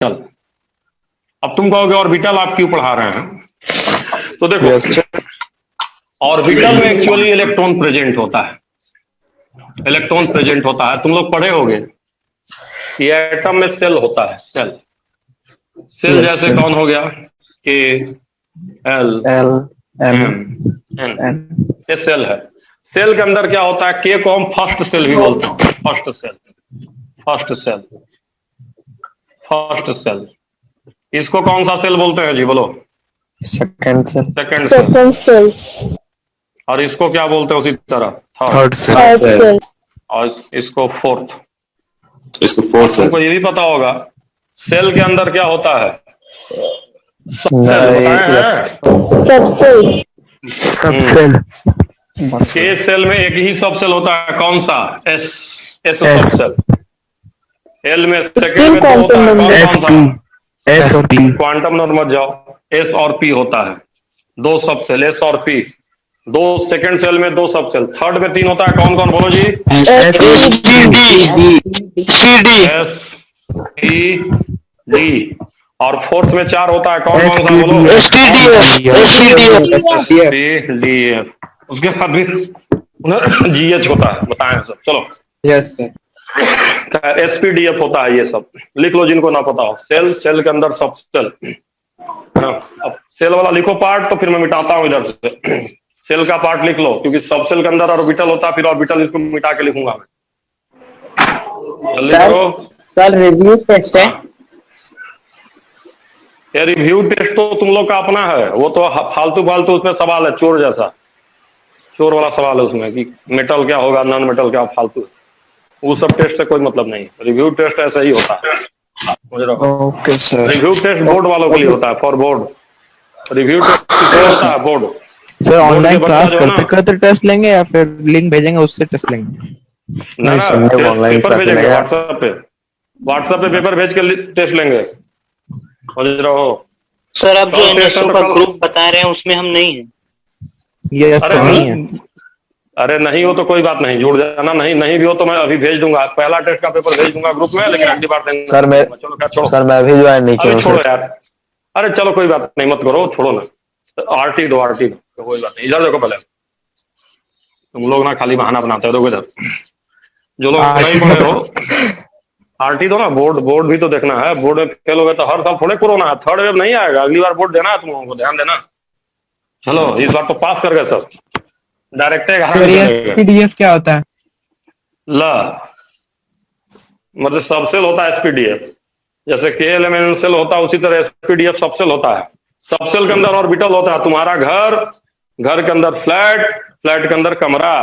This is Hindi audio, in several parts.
चल, अब तुम कहोगे ऑर्बिटल आप क्यों पढ़ा रहे हैं? तो देखो, ऑर्बिटल में एक्चुअली इलेक्ट्रॉन प्रेजेंट होता है। इलेक्ट्रॉन प्रेजेंट होता है, तुम लोग पढ़े होगे कि एटम में सेल होता है। सेल सेल जैसे कौन हो गया? के, एल, एम, एन, ये सेल है। सेल के अंदर क्या होता है? के को हम फर्स्ट सेल भी बोलते हैं। First shell, first shell, first shell. इसको कौन सा सेल बोलते हैं जी? बोलो। Second shell, second shell. और इसको क्या बोलते हैं उसी तरह? Third shell. और इसको फोर्थ, इसको फोर्थ सेल। तुमको ये भी पता होगा सेल के अंदर क्या होता है? सब सेल। सब सेल। के सेल में एक ही सब सेल होता है, कौन सा? एस, एस सब सेल। एल में सेकंड में दो होता है, कौन सा? एस और पी। क्वांटम नंबर मत जाओ, एस और पी होता है, दो सब सेल, एस और पी। दो सेकंड सेल में दो सब सेल। थर्ड में तीन होता है, कौन कौन? बोलो जी। S, T, D. और फोर्थ में चार होता है, कौन कौन सा? बोलो। S, T, D, F. उसके बाद भी जी एच होता है, बताएं सब। चलो, यस सर। एसपीडीएफ होता है, ये सब लिख लो जिनको ना पता हो। सेल, सेल के अंदर सब सेल है ना। अब सेल वाला लिखो पार्ट, तो फिर मैं मिटाता हूं इधर से। सेल का पार्ट लिख लो, क्योंकि सब सेल के अंदर ऑर्बिटल होता है, फिर ऑर्बिटल इसको मिटा के लिखूंगा मैं। जल्दी करो सर। रिव्यू टेस्ट है ये। रिव्यू टेस्ट तो तुम लोग का अपना है, वो तो फालतू फालतू उसमें सवाल है, चोर जैसा, चोर वाला सवाल है उसमें कि मेटल क्या होगा, नॉन मेटल क्या, फालतू। वो सब टेस्ट से कोई मतलब नहीं। रिव्यू टेस्ट ऐसा ही होता है, समझ रहे हो? Okay sir. Review test board वालों के लिए होता है, फॉर बोर्ड। रिव्यू टेस्ट होता है बोर्ड। सर ऑनलाइन क्लास करते करते टेस्ट लेंगे या फिर लिंक भेजेंगे उससे टेस्ट लेंगे? ना ना, पेपर भेजेंगे व्हाट्सएप पे। व्हाट्सएप पे पेपर भेज के टेस्ट लेंगे, समझ रहे हो? सर अब जो एनएसओ का ग्रुप बता रहे हैं उसमें हम नहीं है। ये नहीं है। अरे नहीं हो तो कोई बात नहीं, जुड़ जाना। नहीं नहीं भी हो तो मैं अभी भेज दूंगा, पहला टेस्ट का पेपर भेज दूंगा ग्रुप में, लेकिन अगली बार देंगे। सर मैं, चलो क्या, छोड़ो सर मैं अभी ज्वाइन नहीं किया। छोड़ो यार, अरे चलो कोई बात नहीं, मत करो, छोड़ो ना। आरटी दो, आरटी दो, कोई बात नहीं। इधर देखो पहले, तुम लोग ना खाली बहाना बनाते हो। देखो इधर, जो लोग नहीं पढ़े हो, आरटी दो ना। बोर्ड, बोर्ड भी तो देखना है। बोर्ड में फेल हो गए तो हर साल थोड़े कोरोना है, थर्ड वेव नहीं आएगा, अगली बार बोर्ड देना है तुम लोगों को, ध्यान देना। चलो इस बार तो पास कर गए सब डायरेक्ट। एसपीडीएफ क्या होता है? ला मतलब सबसेल होता है एसपीडीएफ। जैसे केएलएमएन सेल होता है, उसी तरह एसपीडीएफ सबसेल होता है। सबसेल के अंदर ऑर्बिटल होता है। तुम्हारा घर, घर के अंदर फ्लैट, फ्लैट के अंदर कमरा,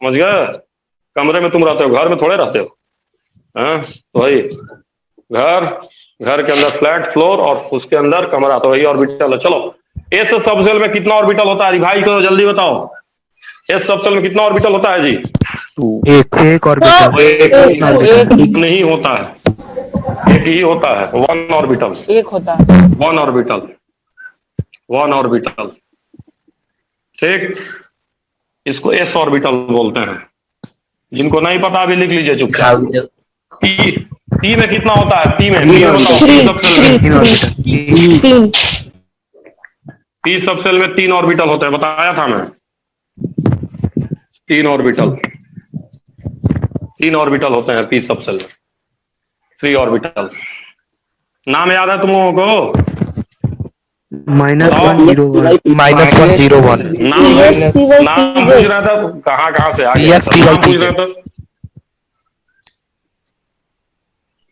समझ गए? कमरे में तुम रहते हो, घर में थोड़े रहते हो। हाँ तो वही घर, घर के अंदर फ्लैट, फ्लोर, और उसके अंदर कमरा, तो वही ऑर्बिटल है। चलो, एस सबसेल में कितना ऑर्बिटल होता है? भाई को जल्दी बताओ, एस सबसेल में कितना ऑर्बिटल होता है जी? एक ऑर्बिटल। एक नहीं होता है, एक ही होता है, वन ऑर्बिटल। एक होता है, वन ऑर्बिटल, वन ऑर्बिटल। ठीक, इसको एस ऑर्बिटल बोलते हैं। जिनको नहीं पता अभी लिख लीजिए चुपचाप। पी, पी में कितना होता है? पी में, पी सबसेल में तीन ऑर्बिटल होते हैं, बताया था मैं। तीन ऑर्बिटल, तीन ऑर्बिटल होते हैं पी सबसेल में, थ्री ऑर्बिटल। नाम याद है तुम लोगों को? -101 नाम पूछ रहा था, कहाँ कहाँ से आ गया? नाम पूछ रहा था।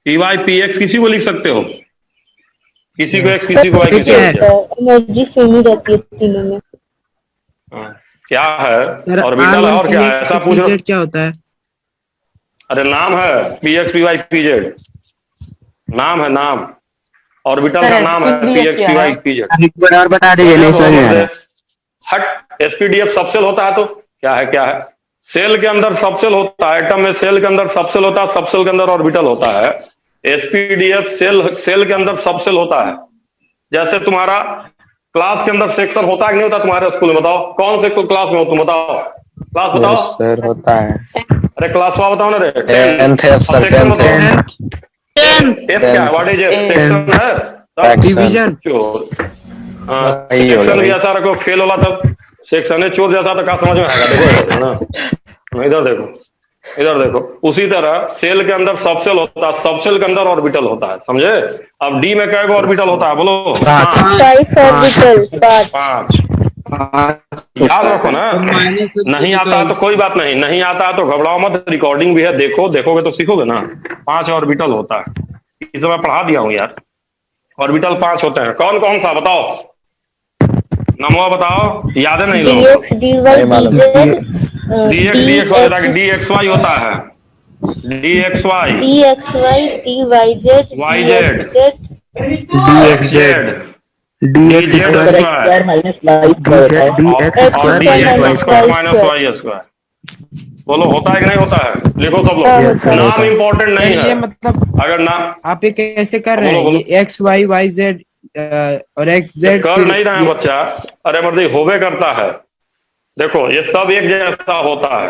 पीवाई पीएक्स किसी को लिख सकते हो, किसी को एक्स, किसी को वाई, किसी को एनर्जी सेम ही रहती है तीनों में। क्या है ऑर्बिटल है और क्या है, ऐसा पूछ रहे हो? क्या होता है? अरे नाम है पीएक्स पीवाई पीजेड, नाम है, नाम। ऑर्बिटल का नाम है पीएक्स पीवाई पीजेड। और बता दीजिए। नहीं सर, हट, एसपीडीएफ सबसेल होता है तो क्या है? क्या है? सेल के अंदर सबसेल होता है। एटम में सेल के अंदर सबसेल होता है, सबसेल के अंदर ऑर्बिटल होता है। एसपीडीएफ सेल, सेल के अंदर सबसेल होता है। जैसे तुम्हारा क्लास के अंदर सेक्शन होता है कि नहीं होता तुम्हारे स्कूल में? बताओ कौन से क्लास में हो तुम, बताओ क्लास बताओ। सर होता है। अरे क्लास बताओ ना रे। 10th है सर, 10th। एफ क्या है? व्हाट इज सेक्शन है? डिवीजन। सेक्शन भी ऐसा रखो फेल होला तब सेक्शन है चोर जैसा तो क्या समझ में आएगा? देखो इधर ना, इधर देखो, इधर देखो। उसी तरह सेल के अंदर सबसेल होता है, सबसेल के अंदर ऑर्बिटल होता है, समझे? अब डी में क्या ऑर्बिटल होता है बोलो? 5 ऑर्बिटल 5 याद रखो ना। नहीं आता है तो कोई बात नहीं, नहीं आता है तो घबराओ मत, रिकॉर्डिंग भी है, देखो, देखोगे तो सीखोगे ना। 5 ऑर्बिटल होता है, इसे मैं पढ़ा दिया हूँ यार। ऑर्बिटल 5 होते हैं, कौन कौन सा बताओ? नमो बताओ, याद है नहीं लोगों को? dx dy dz dx हो जाता है, dxy होता है, dxy dxy dyz yz dxz dz dx minus और dx square minus Y square. बोलो होता है कि नहीं होता है? लिखो सब लोग। नाम इम्पोर्टेंट नहीं ये है, मतलब अगर ना आप ये कैसे कर रहे हैं? बोलो, ये एक्स वाई वाई जेड और एक्स जेड कर नहीं रहे हैं बच्चा। अरे मर्दी होवे करता है। देखो ये सब एक जैसा होता है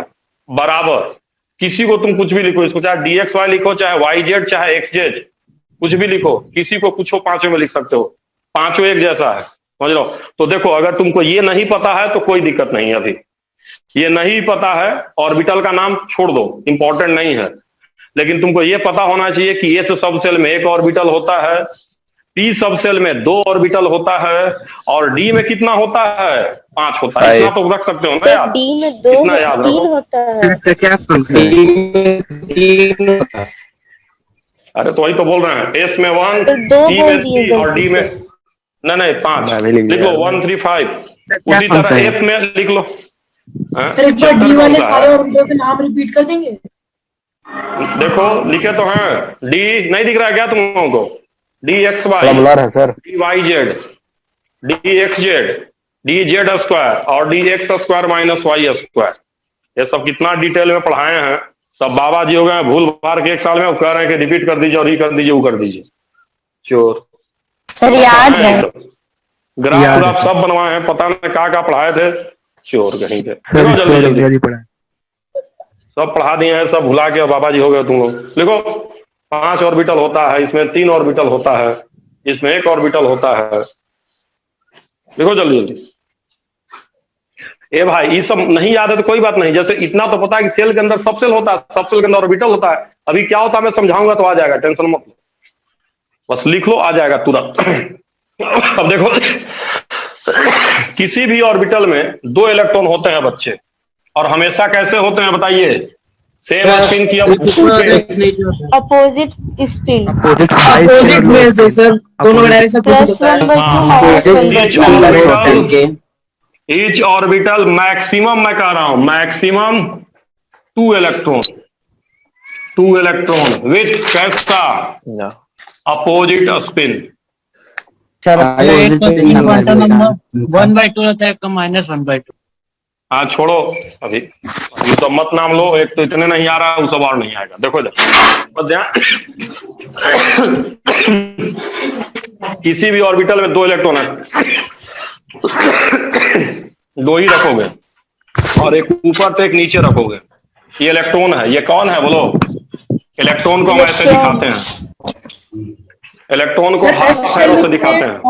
बराबर। किसी को तुम कुछ भी लिखो, इसको चाहे डीएक्स वाई लिखो, चाहे वाई जेड, चाहे एक्स जेड, कुछ भी लिखो, किसी को कुछ पांचों में लिख सकते हो, पांचों एक जैसा है, समझ लो। तो देखो अगर तुमको ये नहीं पता है तो कोई दिक्कत नहीं है, अभी ये नहीं पता है ऑर्बिटल का नाम छोड़ दो, इंपॉर्टेंट नहीं है। लेकिन तुमको ये पता होना चाहिए कि एस सब सेल में 1 ऑर्बिटल होता है, पी सब सेल में 2 ऑर्बिटल होता है, और डी में कितना होता है? 5 होता है। इतना तो रख सकते हो ना यार, डी में 2 इतना याद 3 रखो। होता है। अरे तो वही तो बोल रहे हैं, एस में 1, तो दो डी बोल में दिए 3 और डी में नहीं 5 लिख लो, 1 3 5। उसी तरह एफ में लिख लो। सर एक बार डी वाले सारे ऑर्बिटल के नाम रिपीट कर देंगे? देखो लिखे तो हैं, डी नहीं दिख रहा है क्या तुम लोगों को? D X Y, D Y Z, D X Z, D Z square और D X square minus Y square. ये सब कितना डिटेल में पढ़ाए हैं, सब बाबा जी हो गए भूल भार के 1 साल में वो कह रहे हैं कि रिपीट कर दीजिए और ये कर दीजिए वो कर दीजिए। चोर सर याद है। ग्राफ ग्राफ सब बनवाए हैं, पता नहीं क्या पढ़ाए थे, चोर कहीं के। सर जल्दी जल्दी जल्दी पढ़ा। सब पढ़ा दिए हैं, सब भुला के बाबा जी हो गए तुम लोग। लिखो 5 ऑर्बिटल होता है, इसमें 3 ऑर्बिटल होता है, इसमें 1 ऑर्बिटल होता है। लिखो जल्दी जल्दी। ए भाई ये सब नहीं याद है तो कोई बात नहीं, जैसे इतना तो पता है कि सेल के अंदर सब सेल होता है, सब सेल के अंदर ऑर्बिटल होता है। अभी क्या होता है मैं समझाऊंगा तो आ जाएगा, टेंशन मत लो, बस लिख लो आ जाएगा तुरंत। अब देखो किसी भी ऑर्बिटल में 2 इलेक्ट्रॉन होते हैं बच्चे, और हमेशा कैसे होते हैं बताइए? सेम स्पिन की अपोजिट स्पिन, अपोजिट में से सर दोनों डायरेक्शन +1/2 ईच ऑर्बिटल मैक्सिमम, मैं कह रहा हूं मैक्सिमम 2 इलेक्ट्रॉन, 2 इलेक्ट्रॉन विथ कैसा? Opposite spin. Sir quantum number 1/2 होता है का -1/2। हाँ छोड़ो अभी तो मत नाम लो, एक तो इतने नहीं आ रहा है, वो सब और नहीं आएगा। देखो इधर बस ध्यान, किसी भी ऑर्बिटल में 2 इलेक्ट्रॉन है, 2 ही रखोगे और एक ऊपर तो एक नीचे रखोगे। ये इलेक्ट्रॉन है, ये कौन है बोलो? इलेक्ट्रॉन को हम ऐसे दिखाते हैं, इलेक्ट्रॉन को हाथ पैरों से दिखाते हैं।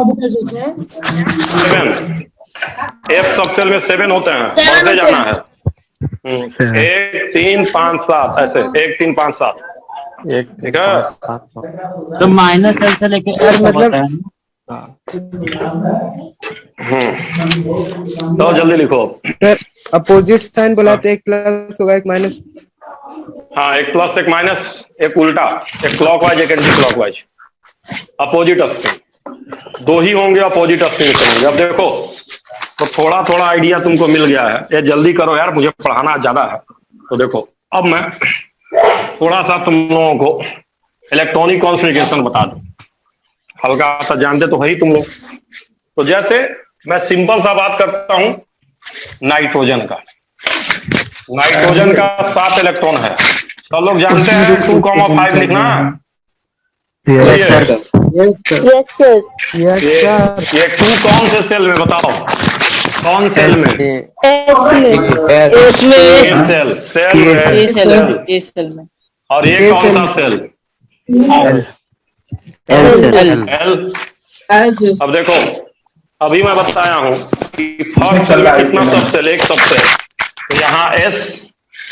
7 एफ सब सेल में 7 होते हैं, बढ़ते जाना है। 1 3 5 7 ऐसे 1 3 5 7 ठीक है। तो माइनस एल से लेके एल मतलब तो जल्दी लिखो। अपोजिट साइन बोला तो एक प्लस होगा एक माइनस। हाँ, एक प्लस एक माइनस, एक उल्टा, एक क्लॉकवाइज एक एंटी क्लॉकवाइज। अपोजिट स्पिन 2 ही होंगे, अपोजिट स्पिन होंगे। अब देखो तो थोड़ा थोड़ा आइडिया तुमको मिल गया है, ये जल्दी करो यार, मुझे पढ़ाना ज्यादा है। तो देखो अब मैं थोड़ा सा तुम लोगों को इलेक्ट्रॉनिक कॉन्फ़िगरेशन बता दूं, हल्का सा जानते तो है ही तुम लोग। तो जैसे मैं सिंपल सा बात करता हूं नाइट्रोजन का, नाइट्रोजन का 7 इलेक्ट्रॉन है, सब लोग जानते हैं 2,5 लिखना। Yes sir. Yes sir. ये 2 कौन से सेल में बताओ? कौन सेल में? सेल ए सेल में। और ये कौन सा सेल? L L. अब देखो, अभी मैं बताया हूं कि फर्स्ट सेल में कितना सब सेल, एक सब सेल, तो यहाँ एस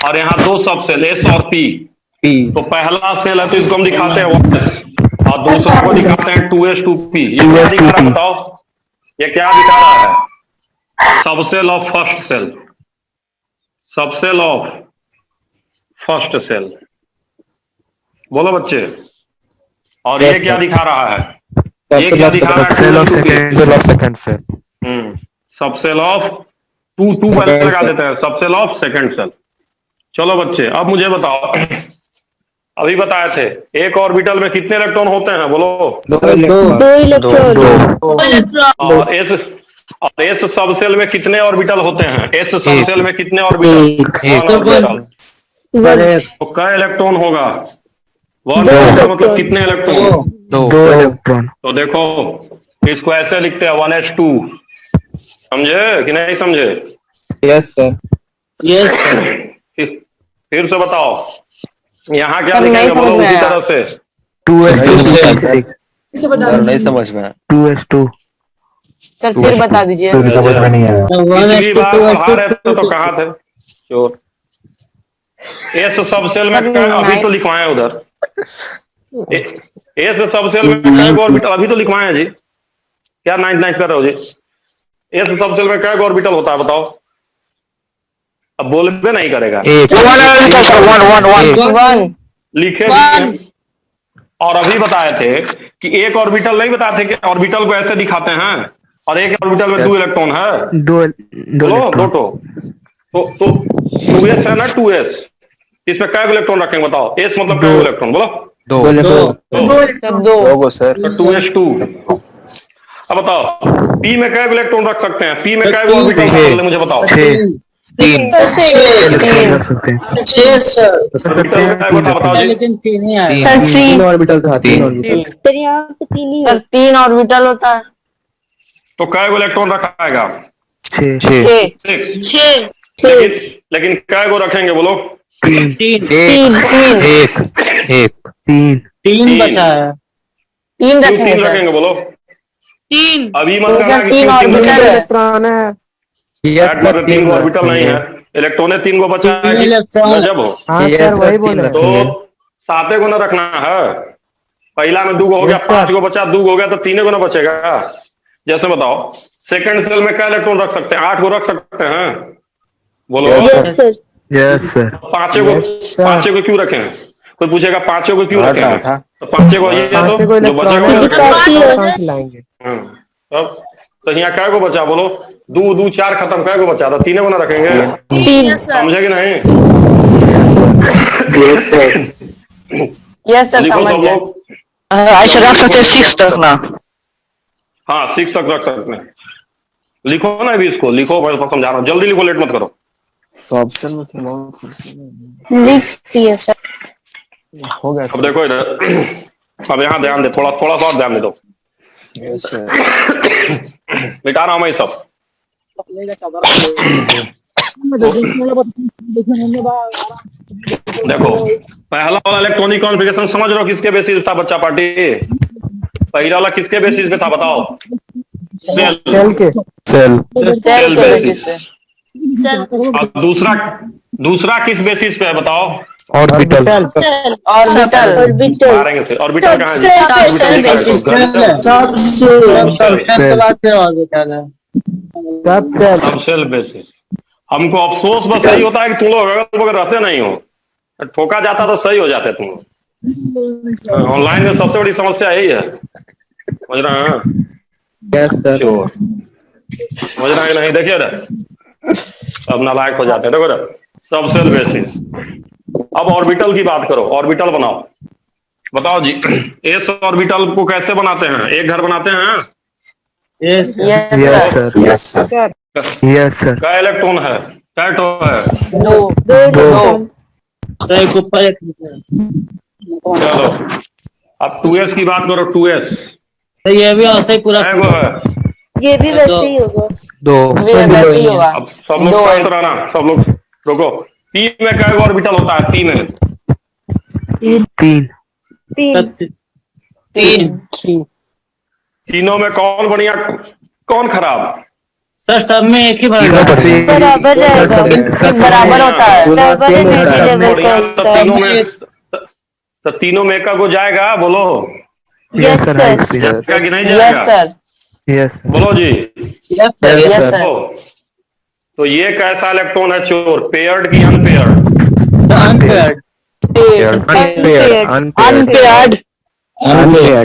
और यहाँ दो सब सेल एस और पी। तो पहला सेल है तो इसको हम दिखाते हैं 1s और दूसरा को दिखाते हैं 2s 2p। ये क्या दिखा रहा है बताओ, ये क्या दिखा रहा है? Subshell of first shell, subshell of first shell. बोलो बच्चे। और ये क्या दिखा रहा है? ये क्या दिखा रहा है? Subshell of second shell. Subshell of two पहले लगा देते हैं, सबसेल ऑफ सेकंड सेल। चलो बच्चे, अब मुझे बताओ, अभी बताए थे एक ऑर्बिटल में कितने इलेक्ट्रॉन होते हैं? बोलो। दो इलेक्ट्रॉन। और एस सबसेल में कितने ऑर्बिटल होते हैं? एस सबसेल में कितने ऑर्बिटल? तो क्या इलेक्ट्रॉन होगा? वन का मतलब कितने इलेक्ट्रॉन? दो इलेक्ट्रॉन। तो देखो, इसको ऐसे लिखते हैं 1s2। समझे कि नहीं समझे? Yes sir. यस फिर से बताओ, यहाँ क्या लिखेंगे? बोलो उसी तरह से। 2s2 नहीं समझ में। 2s2 सर फिर बता दीजिए। समझ में नहीं आया। पिछली बार पढ़ा रहे थे तो कहाँ थे? चोर। एस सबसेल में अभी तो लिखवाए उधर। एस सबसेल में कई ऑर्बिटल अभी तो लिखवाए जी। क्या 9 कर रहे हो जी? एस सबसेल में कई ऑर्बिटल होता है बताओ? अब बोलबे नहीं करेगा। वन। लिखे भी। और अभी बताए थे कि एक ऑर्बिटल नहीं बताए थे कि ऑर्बिटल को ऐसे दिखाते हैं और एक ऑर्बिटल में 2 इलेक्ट्रॉन है। बोलो दो तो 2s है ना, 2s। इसमें कै इलेक्ट्रॉन रखेंगे बताओ? एस मतलब कै इलेक्ट्रॉन? बोलो। दो सर। 2s2। अब बताओ पी में कै इलेक्ट्रॉन रख सकते हैं? पी में कै ऑर्बिटल मुझे बताओ? 3 रख सकते हैं। ऑर्बिटल में कै बताओ जी? लेकिन 3 ही आया। सर 3 ऑर्बिटल था। 3 ऑर्बिटल। सर यहाँ पे 3 ही है। 3 ऑर्बिटल होता है। तो कै इलेक्ट्रॉन रखाएगा? 6 लेकिन कै गो रखेंगे? बोलो। 3 बचा है। 3 क्यों रखेंगे 3 सर। रखेंगे? बोलो। 3 अभी मत कहना कि 3 क्यों 3 ऑर्बिटल है। इलेक्ट्रॉन है। बैट पर 3 ऑर्बिटल नहीं है, इलेक्ट्रॉन 3 को बचा है। इलेक्ट्रॉन। जब हो हाँ सर वही बोले। तो 7 को ना रखना है। पहला में 2 हो गया, 5 को बचा, 2 हो गया तो 3 को ना बचेगा। जैसे बताओ सेकंड सेल में क्या इलेक्ट्रॉन रख सकते हैं? 8 को रख सकते हैं। बोलो। Yes sir. 5 को क्यों रखें? कोई पूछेगा 5 को क्यों रखें? था। तो 5 को ये पांचों को तो जो बचेगा वो रखेंगे। लाएंगे। तब तो यहाँ कै को बचा? बोलो। 2 4 खत्म, कै को बचा? तो 3 को ना रखेंगे। 3 समझे कि नहीं? यस सर लिखो समझ सब गए। लोग। ऐसे रख सकते हैं 6 तक ना। हाँ 6 तक रख सकते हैं। लिखो ना अभी इसको, लिखो भाई, समझा रहा हूँ, जल्दी लिखो, लेट मत करो। सबसे लिख दिए सर। हो गया अब देखो इधर, अब यहाँ ध्यान दे, थोड़ा सा और ध्यान दे दो। मिटा रहा हूँ मैं ये सब। देखो पहला वाला इलेक्ट्रॉनिक कॉन्फ़िगरेशन समझ रहे हो किसके बेसिस था बच्चा पार्टी? पहला वाला किसके बेसिस पे था बताओ? सेल के। सेल सेल के बेसिस पे। और दूसरा किस बेसिस पे है बताओ? ऑर्बिटल। ऑर्बिटल। मारेंगे से ऑर्बिटल कहाँ है? सबसेल बेसिस पे। सबसे बात है ऑर्बिटल है। Subshell basis. हमको अफसोस बस यही होता है कि तुम लोग अगल बगल रहते नहीं हो। ठोका जाता तो सही हो जाते तुम लोग। ऑनलाइन में सबसे बड़ी समस्या यही है, समझ रहे हैं? Yes sir. समझ रहे हैं कि नहीं? देखिए अब नालायक हो जाते हैं। देखो सबसेल बेसिस। अब ऑर्बिटल की बात करो, ऑर्बिटल बनाओ। बताओ जी, एस ऑर्बिटल को कैसे बनाते हैं? एक घर बनाते हैं। Yes yes sir. Yes sir. क्या इलेक्ट्रॉन है? क्या टो है? 2 एक ऊपर एक चलो अब 2s की बात करो। 2s तो ये भी ऐसे ही पूरा है, वो है। ये भी वैसे ही होगा। 2 वैसे ही होगा। अब सब लोग शांत रहना, सब लोग रुको। पी में क्या ऑर्बिटल होता है? पी में 3 तीन तीन। तीनों में कौन बढ़िया कौन खराब? सर सब में एक ही बराबर है। बराबर रहेगा, बराबर होता है, बराबर एनर्जी लेवल का बढ़िया होता तो है। तीनों में तो तीनों में एक को जाएगा, बोलो यस सर, जाएगा कि नहीं यस जाएगा? सर, यस बोलो जी। Yes sir. तो ये कैसा इलेक्ट्रॉन है चोर, पेयर्ड की अनपेयर्ड? अनपेयर्ड। अनपेयर्ड।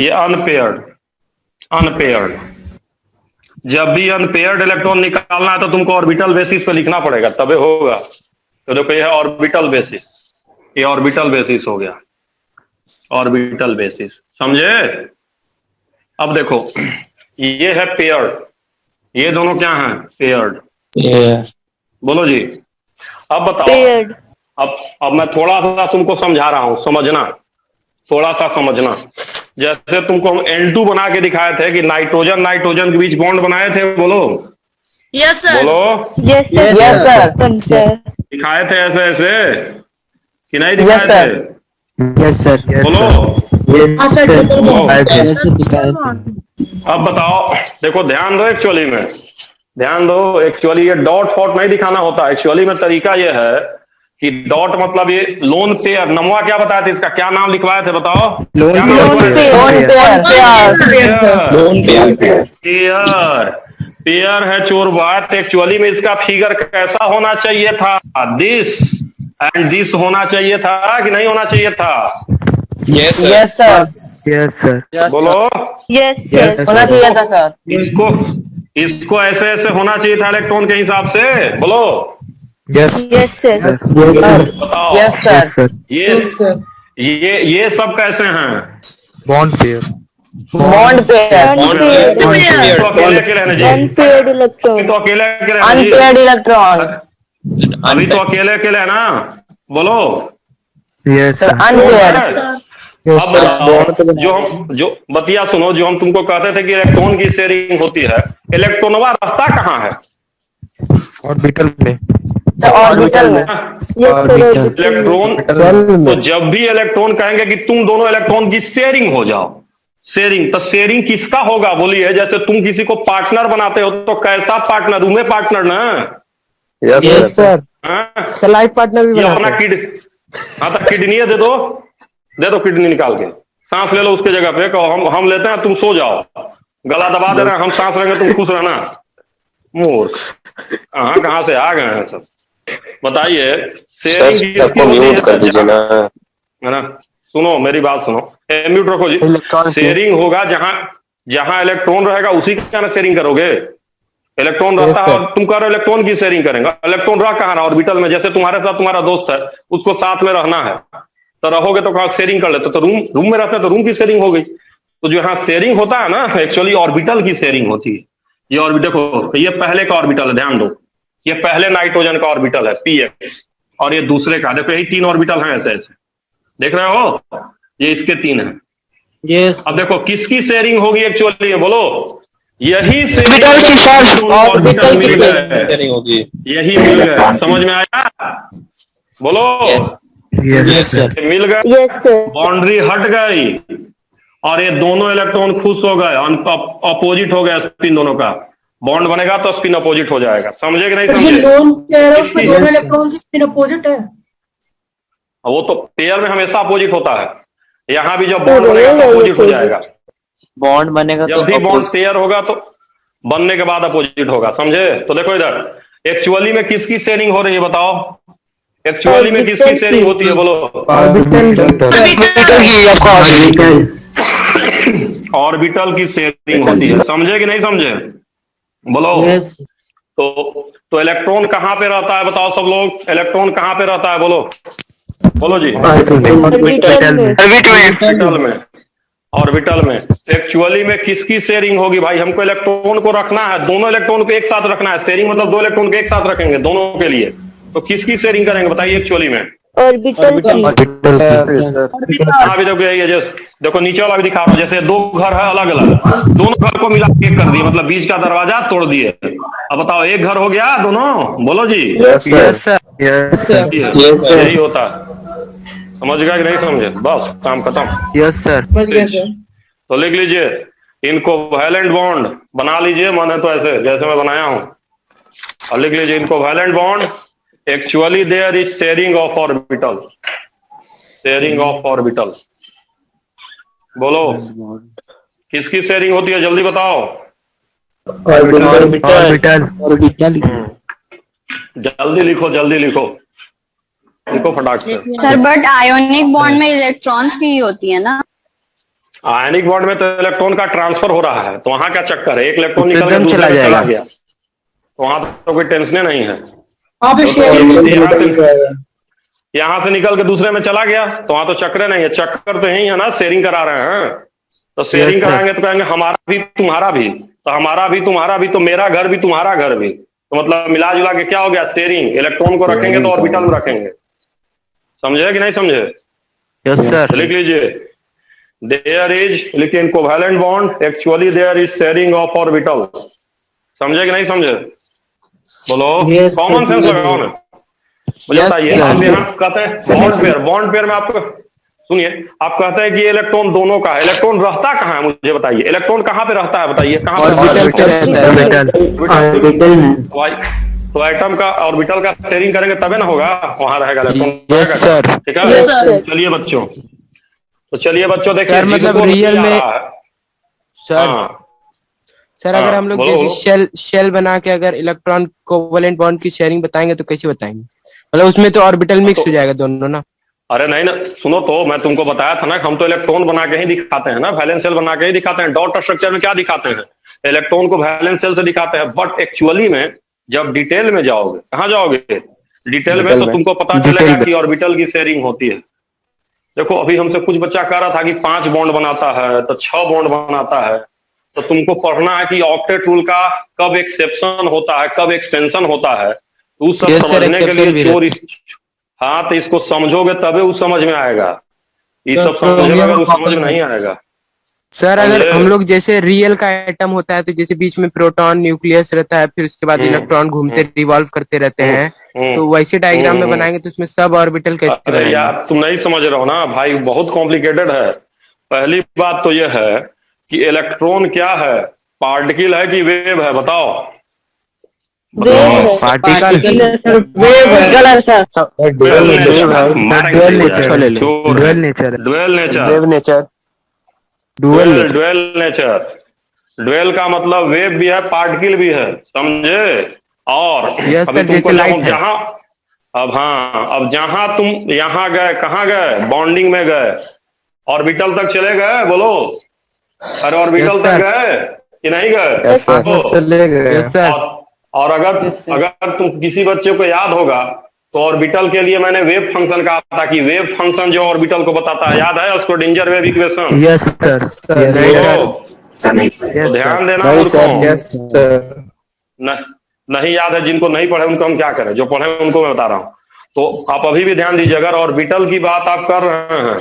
ये अनपेयर्ड। अनपेयर्ड। जब भी अनपेयर्ड इलेक्ट्रॉन निकालना है तो तुमको ऑर्बिटल बेसिस पे लिखना पड़ेगा, तबे होगा। तो देखो ये है ऑर्बिटल बेसिस, ये ऑर्बिटल बेसिस हो गया, ऑर्बिटल बेसिस, समझे? अब देखो ये है पेयर्ड, ये दोनों क्या हैं? पेयर्ड। बोलो जी। अब बताओ, पेयर्ड। अब मैं थोड़ा सा तुमको समझा रहा हूं, समझना, थोड़ा सा समझना। जैसे तुमको हम N2 बना के दिखाए थे कि नाइट्रोजन नाइट्रोजन के बीच बॉन्ड बनाए थे, बोलो यस सर। बोलो, यस सर, यस सर, दिखाए थे ऐसे ऐसे कि नहीं दिखाए थे? यस सर, बोलो। सर अब बताओ, देखो ध्यान दो, एक्चुअली में ध्यान दो, एक्चुअली ये डॉट फॉट नहीं दिखाना होता। एक्चुअली में तरीका ये है कि डॉट मतलब ये लोन पेयर। नमवा क्या बताया था, इसका क्या नाम लिखवाए थे बताओ? क्या नाम लिखवाए थे? पेयर है चोर बात। एक्चुअली में इसका फिगर कैसा होना चाहिए था? दिस एंड दिस होना चाहिए था कि नहीं होना चाहिए था? यस सर, यस सर, बोलो। यस सर, होना चाहिए था सर। इसको ऐसे ऐसे होना चाहिए था इलेक्ट्रॉन के हिसाब से, बोलो। यस यस सर, बताओ। यस सर, ये सब कैसे हैं? बॉन्ड पेयर, बॉन्ड पेयर, तो अकेले अकेले रहने जी, अनपेयर्ड इलेक्ट्रॉन, तो अकेले अकेले रहने जी, अनपेयर्ड इलेक्ट्रॉन, अभी तो अकेले अकेले है ना, बोलो। Yes sir, unpaired. अब बताओ, जो बतिया सुनो, जो हम तुमको कहते थे कि इलेक्ट्रॉन की शेयरिंग होती है, इलेक्ट्रॉनवा रहता कहाँ है? ऑर्बिटल में, ऑर्बिटल में। इलेक्ट्रॉन। तो जब भी इलेक्ट्रॉन कहेंगे कि तुम दोनों इलेक्ट्रॉन की शेयरिंग हो जाओ, शेयरिंग, तो शेयरिंग किसका होगा बोलिए? जैसे तुम किसी को पार्टनर बनाते हो तो कैसा पार्टनर? रूमे पार्टनर ना? यस सर, हाँ? लाइफ पार्टनर भी ये बनाते अपना हाँ तो किडनी दे दो किडनी निकाल के, सांस ले लो उसके जगह पे, कहो हम लेते हैं, तुम सो जाओ, गला दबा दे रहे हैं, हम सांस लेंगे, तुम खुश रहना। मूर्ख, कहाँ से आ गए हैं सब? बताइए, शेयरिंग किसकी होती है? है ना? सुनो मेरी बात सुनो, म्यूट रखो जी। शेयरिंग होगा जहां इलेक्ट्रॉन रहेगा उसी का ना शेयरिंग करोगे। इलेक्ट्रॉन रहता है और तुम कह रहे हो इलेक्ट्रॉन की शेयरिंग करेंगे। इलेक्ट्रॉन रह कहाँ? ऑर्बिटल में। जैसे तुम्हारे साथ तुम्हारा दोस्त है, उसको साथ में रहना है, तो रहोगे तो कहाँ शेयरिंग कर लेते? तो रूम में रहते तो रूम की शेयरिंग हो गई। तो जो यहाँ शेयरिंग होता है ना, एक्चुअली ऑर्बिटल की शेयरिंग होती है। ये ऑर्बिटल देखो, ये पहले का ऑर्बिटल है, ध्यान दो, ये पहले नाइट्रोजन का ऑर्बिटल है px, और ये दूसरे का, देखो यही 3 ऑर्बिटल हैं ऐसे ऐसे, देख रहे हो? ये इसके 3 हैं। यस। अब देखो किसकी शेयरिंग होगी एक्चुअली, बोलो। यही ऑर्बिटल की सर, ऑर्बिटल मिल गए, यही मिल गए, समझ में आया? बोलो। यस सर, मिल गए, यस सर, बाउंड्री हट गई और ये दोनों इलेक्ट्रॉन खुश हो गए, अपोजिट हो गया स्पिन दोनों का। बॉन्ड बनेगा तो स्पिन अपोजिट हो जाएगा, समझे कि नहीं समझे? लोन पेयर है, उसमें दोनों इलेक्ट्रॉन की स्पिन अपोजिट है। वो तो पेयर में हमेशा अपोजिट होता है, यहाँ भी जब बॉन्ड बनेगा तो अपोजिट हो जाएगा। बॉन्ड बनेगा जब भी बॉन्ड पेयर होगा तो बनने के बाद अपोजिट होगा, समझे? तो देखो इधर, एक्चुअली में किसकी शेयरिंग हो रही है बताओ? एक्चुअली में किसकी शेयरिंग होती है, बोलो? ऑर्बिटल की शेयरिंग होती है, समझे कि नहीं समझे? बोलो। यस। तो इलेक्ट्रॉन कहाँ पे रहता है बताओ सब लोग? इलेक्ट्रॉन कहाँ पे रहता है, बोलो बोलो जी? ऑर्बिटल में, ऑर्बिटल में। एक्चुअली में किसकी शेयरिंग होगी भाई? हमको इलेक्ट्रॉन को रखना है, दोनों इलेक्ट्रॉन को एक साथ रखना है। शेयरिंग मतलब 2 इलेक्ट्रॉन को एक साथ रखेंगे दोनों के लिए। तो किसकी शेयरिंग करेंगे बताइए एक्चुअली में? ऑर्बिटल की। हाँ भी देखो, यही है, देखो नीचे वाला भी दिखा रहा हूं। जैसे 2 घर है अलग अलग, दोनों घर को मिला के एक कर दिए, मतलब बीच का दरवाजा तोड़ दिए। अब बताओ, एक घर हो गया दोनों, बोलो जी। यस सर, यही होता है। समझ गया कि नहीं समझे? बस काम खत्म। Yes sir. समझ गया सर। तो लिख लीजिए, इनको वैलेंट बॉन्ड बना लीजिए, माने तो ऐसे जैसे मैं बनाया हूं, और लिख लीजिए इनको valence bond actually there is sharing of orbital, sharing of orbital. बोलो किसकी शेयरिंग होती है, जल्दी बताओ। ऑर्बिटल। जल्दी लिखो, जल्दी लिखो, लिखो फटाक से। सर बट आयोनिक बॉन्ड में इलेक्ट्रॉन्स की होती है ना? आयनिक बॉन्ड में तो इलेक्ट्रॉन का ट्रांसफर हो रहा है, तो वहां क्या चक्कर है, एक इलेक्ट्रॉन निकल के एकदम दूसरे चला में चला जाएगा। गया, तो वहां तो कोई टेंशन नहीं है। आप शेयरिंग यहाँ से निकल के दूसरे में चला गया तो वहां तो चक्कर नहीं है, चक्कर तो यही है ना, शेयरिंग करा रहे हैं। तो शेयरिंग Yes, sir. कराएंगे तो कहेंगे हमारा भी तुम्हारा भी, तो हमारा भी तुम्हारा भी, तो मेरा घर भी तुम्हारा घर भी, तो मतलब मिला जुला के क्या हो गया, शेयरिंग। इलेक्ट्रॉन को रखेंगे तो ऑर्बिटल में रखेंगे, समझे कि नहीं समझे? Yes sir. लिख लीजिए, देयर इज, लिखिए इनको valence bond actually there is sharing of orbital. समझे कि नहीं समझे? बोलो, Yes, कॉमन sir. सेंस लगाओ ना, मुझे Yes, बताइए। sir. आप यहाँ कहते हैं बॉन्ड पेयर में आपको सुनिए, आप कहते हैं कि इलेक्ट्रॉन दोनों का है, इलेक्ट्रॉन रहता कहाँ है मुझे बताइए, इलेक्ट्रॉन कहाँ पे रहता है बताइए, कहाँ पे ऑर्बिटल पे रहता है। ऑर्बिटल। तो एटम का ऑर्बिटल का शेयरिंग करेंगे तबे ना होगा, वहां रहेगा इलेक्ट्रॉन। Yes sir. ठीक Yes, है, sir. चलिए बच्चों, तो चलिए बच्चों देखिए, सर, मतलब जिनको नहीं रियल आ में- रहा है, सर हाँ, सर अगर हाँ, हम लोग बोलो। जैसे शेल बना के अगर इलेक्ट्रॉन कोवेलेंट बॉन्ड की शेयरिंग बताएंगे तो कैसे बताएंगे? मतलब उसमें तो ऑर्बिटल मिक्स हो जाएगा दोनों ना। अरे नहीं ना, सुनो तो, मैं तुमको बताया था ना, हम तो इलेक्ट्रॉन बना के ही दिखाते हैं ना, वैलेंस शेल बना के ही दिखाते हैं। डॉट स्ट्रक्चर में क्या दिखाते हैं, इलेक्ट्रॉन को वैलेंस शेल से दिखाते हैं, बट एक्चुअली में जब डिटेल में जाओगे, कहाँ जाओगे, डिटेल में, तो तुमको पता चलेगा कि ऑर्बिटल की शेयरिंग होती है। देखो अभी हमसे कुछ बच्चा कह रहा था कि 5 बॉन्ड बनाता है तो 6 बॉन्ड बनाता है, तो तुमको पढ़ना है कि ऑक्टेट रूल का कब एक्सेप्शन होता है, कब एक्सटेंशन होता है, तो सब Yes, sir, समझने के exception भी लिए हाँ, तो इसको समझोगे तबे वो समझ में आएगा, ये सब तो समझोगे अगर वो समझ में नहीं आएगा। सर अगर समझे? हम लोग जैसे रियल का एटम होता है तो जैसे बीच में प्रोटॉन न्यूक्लियस रहता है, फिर उसके बाद इलेक्ट्रॉन घूमते रिवॉल्व करते रहते हैं, तो वैसे डायग्राम में बनाएंगे तो उसमें सब ऑर्बिटल कैसे अरे बनाएंगे? यार तुम नहीं समझ रहे हो ना भाई, बहुत कॉम्प्लिकेटेड है। पहली बात तो यह है कि इलेक्ट्रॉन क्या है, पार्टिकल है कि वेव है, बताओ। पार्टिकल। Dual nature. ड्वेल का मतलब वेव भी है, पार्टिकल भी है, समझे? और Yes, अभी sir, तुमको जैसे light है। जहां, अब हाँ, अब जहां तुम यहाँ गए, कहाँ गए, बॉन्डिंग में गए, ऑर्बिटल तक चले गए, बोलो। अरे ऑर्बिटल Yes, तक sir. गए कि नहीं गए? Yes, sir. Yes, sir. और अगर तुम किसी बच्चे को याद होगा तो ऑर्बिटल के लिए मैंने वेव फंक्शन कहा था कि वेव फंक्शन जो ऑर्बिटल को बताता है, याद है उसको, danger wave equation. Yes sir. तो ध्यान देना नहीं मूर्खों। Sir, yes sir. नहीं याद है, जिनको नहीं पढ़े उनको हम क्या करें, जो पढ़े उनको मैं बता रहा हूँ। तो आप अभी भी ध्यान दीजिए, अगर ऑर्बिटल की बात आप कर रहे हैं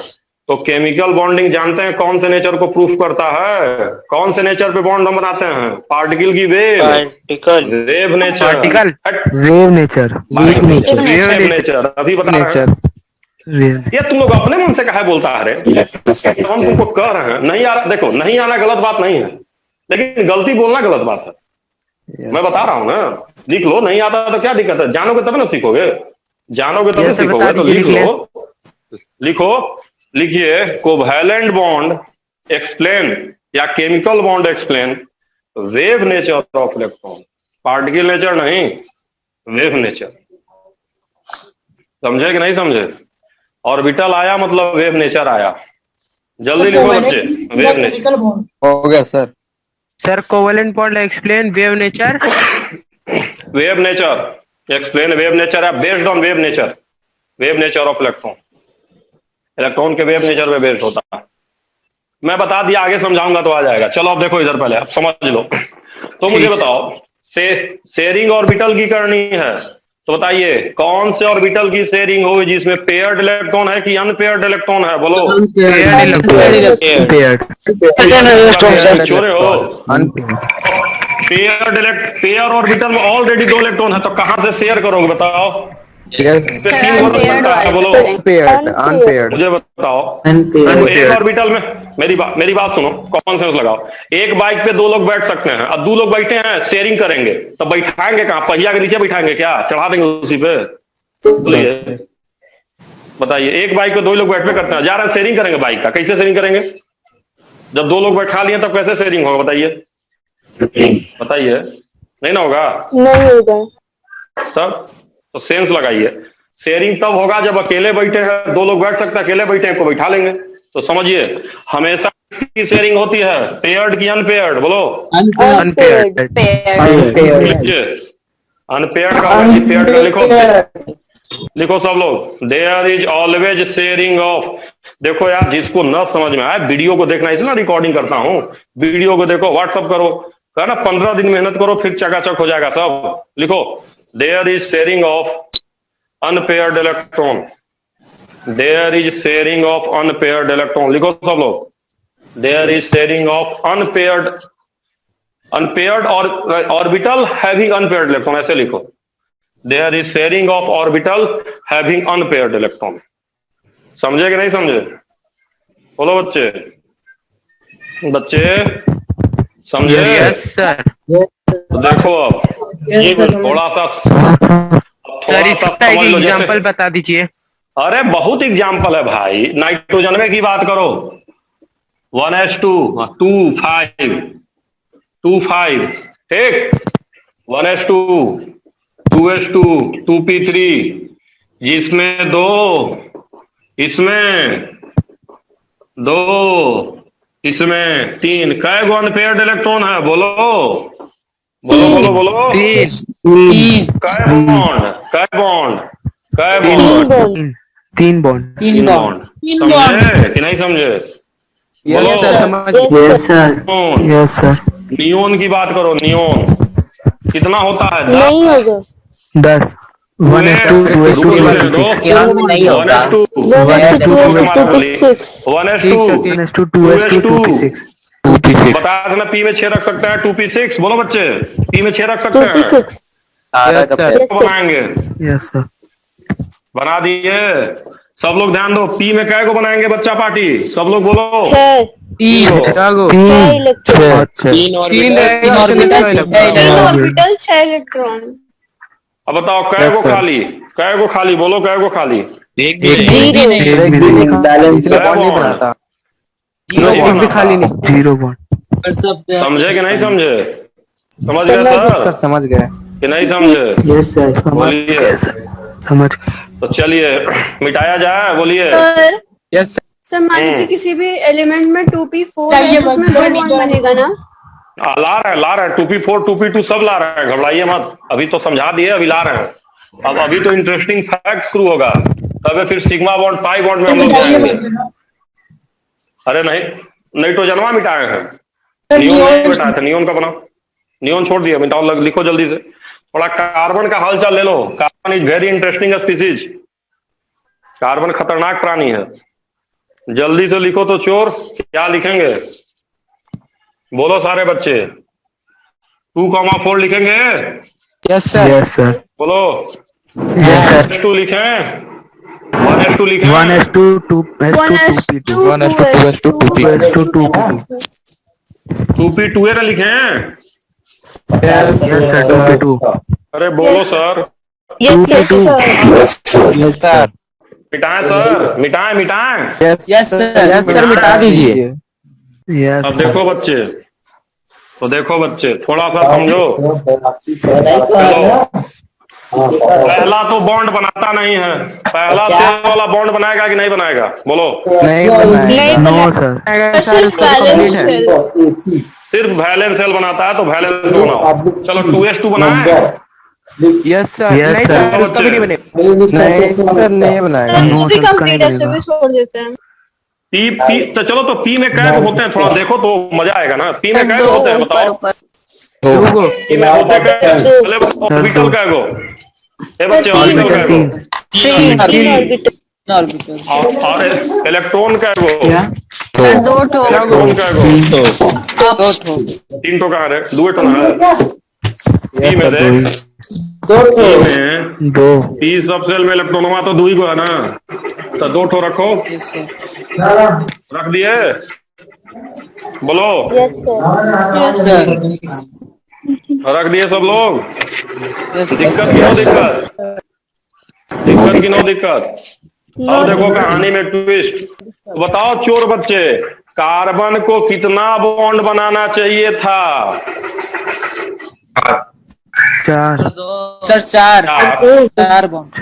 तो केमिकल बॉन्डिंग जानते हैं कौन से नेचर को प्रूफ करता है, कौन से नेचर पे बॉन्ड हम बनाते हैं, पार्टिकल की wave, wave nature, particle, wave nature, wave nature, अभी बता रहे हैं। नेचर। ये तुम लोग अपने मन से काहे बोलता है रे, हम तुमको कह रहे हैं नहीं आ रहा। देखो नहीं आना गलत बात नहीं है, लेकिन गलती बोलना गलत बात है। मैं बता रहा हूं ना, लिख लो, नहीं आता तो क्या दिक्कत है, जानोगे तब ना सीखोगे, जानोगे तब सीखोगे। तो लिख लो, लिखो, लिखिए कोवैलेंट बॉन्ड एक्सप्लेन या chemical bond explain wave nature of electron, particle nature नहीं, वेव नेचर। समझे कि नहीं समझे? ऑर्बिटल आया मतलब वेव नेचर आया। जल्दी लिखो बच्चे, वेव नेचर। हो गया sir. Sir covalent bond explain wave nature, wave nature explain wave nature है based on wave nature of electron, electron के वेव नेचर पे बेस्ड होता है। मैं बता दिया, आगे समझाऊंगा तो आ जाएगा। चलो अब देखो इधर, पहले आप समझ लो। तो मुझे बताओ, शेयरिंग ऑर्बिटल की करनी है तो बताइए कौन से ऑर्बिटल की शेयरिंग होगी जिसमें पेयर्ड इलेक्ट्रॉन है कि अनपेयर्ड इलेक्ट्रॉन है, बोलो। चोरे हो, पेयर ऑर्बिटल में ऑलरेडी 2 इलेक्ट्रॉन है, तो कहां से शेयर करोगे बताओ? Yes. इसमें तीन हो पेयर्ड सकता है, वाले बोलो अनपेयर्ड अनपेयर्ड मुझे बताओ। अनपेयर्ड तो एक ऑर्बिटल में मेरी बात सुनो, कॉमन सेंस लगाओ। एक बाइक पे दो लोग बैठ सकते हैं, अब दो लोग बैठे हैं, शेयरिंग करेंगे, तो बैठाएंगे कहाँ? पहिया के नीचे बैठाएंगे क्या? चढ़ा देंगे उसी पे? बोलिए, बताइए। एक बाइक पे दो लोग बैठे करते हैं, जा रहे हैं शेयरिंग करेंगे बाइक का, कैसे शेयरिंग करेंगे? जब दो लोग बैठा लिए तब कैसे शेयरिंग होगा? बताइए बताइए, नहीं ना होगा नहीं होगा। सब? तो सेंस लगाइए। शेयरिंग तब होगा जब अकेले बैठे हैं, दो लोग बैठ सकते हैं, अकेले बैठे हैं को बैठा लेंगे। तो समझिए, हमेशा की शेयरिंग होती है, पेयर्ड की अनपेयर्ड? बोलो अनपेयर्ड अनपेयर्ड का पेयर्ड का लिखो सब लोग। There is always sharing of. देखो यार, जिसको न समझ में आए वीडियो को देखना, इसलिए रिकॉर्डिंग करता हूँ। वीडियो को देखो, व्हाट्सअप करो, कहा ना 15 दिन मेहनत करो, फिर चकाचक हो जाएगा सब। लिखो, there is sharing of unpaired electron. There is sharing of unpaired electron. लिखो सब लोग, there is sharing of unpaired और ऑर्बिटल हैविंग अनपेयर्ड इलेक्ट्रॉन। ऐसे लिखो, there is sharing of orbital having unpaired electron. समझे कि नहीं समझे? बोलो बच्चे, बच्चे समझे? Yes sir. तो देखो अब ये थोड़ा सा सर इसका एक समझ लो। एग्जांपल बता दीजिए। अरे बहुत एग्जाम्पल है भाई। नाइट्रोजन में की बात करो, 1s2 2 5 ठीक, 1s2 2s2 2p3, जिसमें दो, इसमें दो, इसमें तीन। कै गो अनपेयर्ड इलेक्ट्रॉन है? बोलो बोलो बोलो बोलो। तीन कै बॉन्ड? तीन बॉन्ड तीन बॉन्ड। समझे कि नहीं समझे? यस सर, समझ yes sir, neon, yes sir. Neon की बात करो। नियोन कितना होता है? नहीं होगा। 10 1s2 2s2 नहीं होगा। 1s2 2s2 बता देना, पी में 6 रख सकते हैं, 2p6। बोलो बच्चे, पी में 6 रख सकते हैं। 2p6 yes sir. बनाएंगे, यस सर। बना दिए। सब लोग ध्यान दो, पी में कै को बनाएंगे बच्चा पार्टी? सब लोग बोलो। 6 तीन कागो 6 इलेक्ट्रॉन। तीन ऑर्बिटल 6 इलेक्ट्रॉन। अब बताओ कै को खाली? कै को खाली? बोलो कै को खाली? एक भी खाली नहीं। 0 बॉन्ड। समझे कि नहीं समझे? समझ गए सर समझ गए कि नहीं समझे? यस सर, बोलिए। समझ। तो चलिए मिटाया जाए, बोलिए। सर यस सर, मान लीजिए किसी भी एलिमेंट में 2p4 है, तो उसमें 2 बॉन्ड बनेगा ना? ला रहे हैं 2p4 2p2 सब ला रहे हैं, घबराइए मत। अभी तो समझा दिए, अभी ला रहे हैं। अब अभी तो इंटरेस्टिंग फैक्ट शुरू होगा, तब फिर सिग्मा बॉन्ड पाई बॉन्ड में हम लोग जाएंगे। अरे नहीं, नाइट्रोजनवा मिटाए हैं, नियोन नहीं मिटाए थे। नियोन का बना, नियोन छोड़ दिया, मिटाओ। लिखो जल्दी से। थोड़ा कार्बन का हालचाल ले लो। Carbon is very interesting species. Carbon खतरनाक प्राणी है। जल्दी से लिखो तो चोर। क्या लिखेंगे? बोलो सारे बच्चे। 2,4 लिखेंगे? Yes sir. Yes sir. बोलो। Yes sir. 1s2 लिखें? 1s2 लिखें? 1s2 2s2 2p2 2p2 ना लिखें? Yes sir, 2p2। अरे बोलो सर। Yes sir. मिटाएं सर, मिटाएं। यस सर, मिटा दीजिए। यस। अब देखो बच्चे, तो देखो बच्चे, थोड़ा सा समझो। पहला तो बॉन्ड बनाता नहीं है। पहला सेल वाला बॉन्ड बनाएगा कि नहीं बनाएगा? बोलो। नहीं नो सर। सिर्फ बैलेंस सेल। सिर्फ वैलेंस सेल बनाता है, तो वैलेंस बनाओ। चलो 2s2 बनाए? Yes sir. Yes, नहीं sir. सर, उसका भी नहीं बने। नहीं बनाएगा। वो भी कंप्लीट ऐसे भी छोड़ देते हैं। पी तो चलो, तो पी में कै होते हैं? थोड़ा देखो तो मजा आएगा ना। पी में कै होते हैं बताओ? पी में होते कै? चले ऑर्बिटल कै गो? ए बच्चे, ऑर्बिटल कै गो? 3 ऑर्बिटल। और इलेक्ट्रॉन कै गो? दो ठो। इलेक्ट्रॉन कै गो? 3 तो कहाँ रहे? 2 तो ना है। पी में देख, पी में दो पी सब सेल में इलेक्ट्रॉनवा तो 2 ही को है ना, तो 2 ठो रखो। रख दिए, बोलो। रख दिए सब लोग। दिक्कत की नो दिक्कत, दिक्कत की नो दिक्कत। अब देखो कहानी में ट्विस्ट। बताओ चोर बच्चे, कार्बन को कितना बॉन्ड बनाना चाहिए था? 4 सर 4 बॉन्ड। 4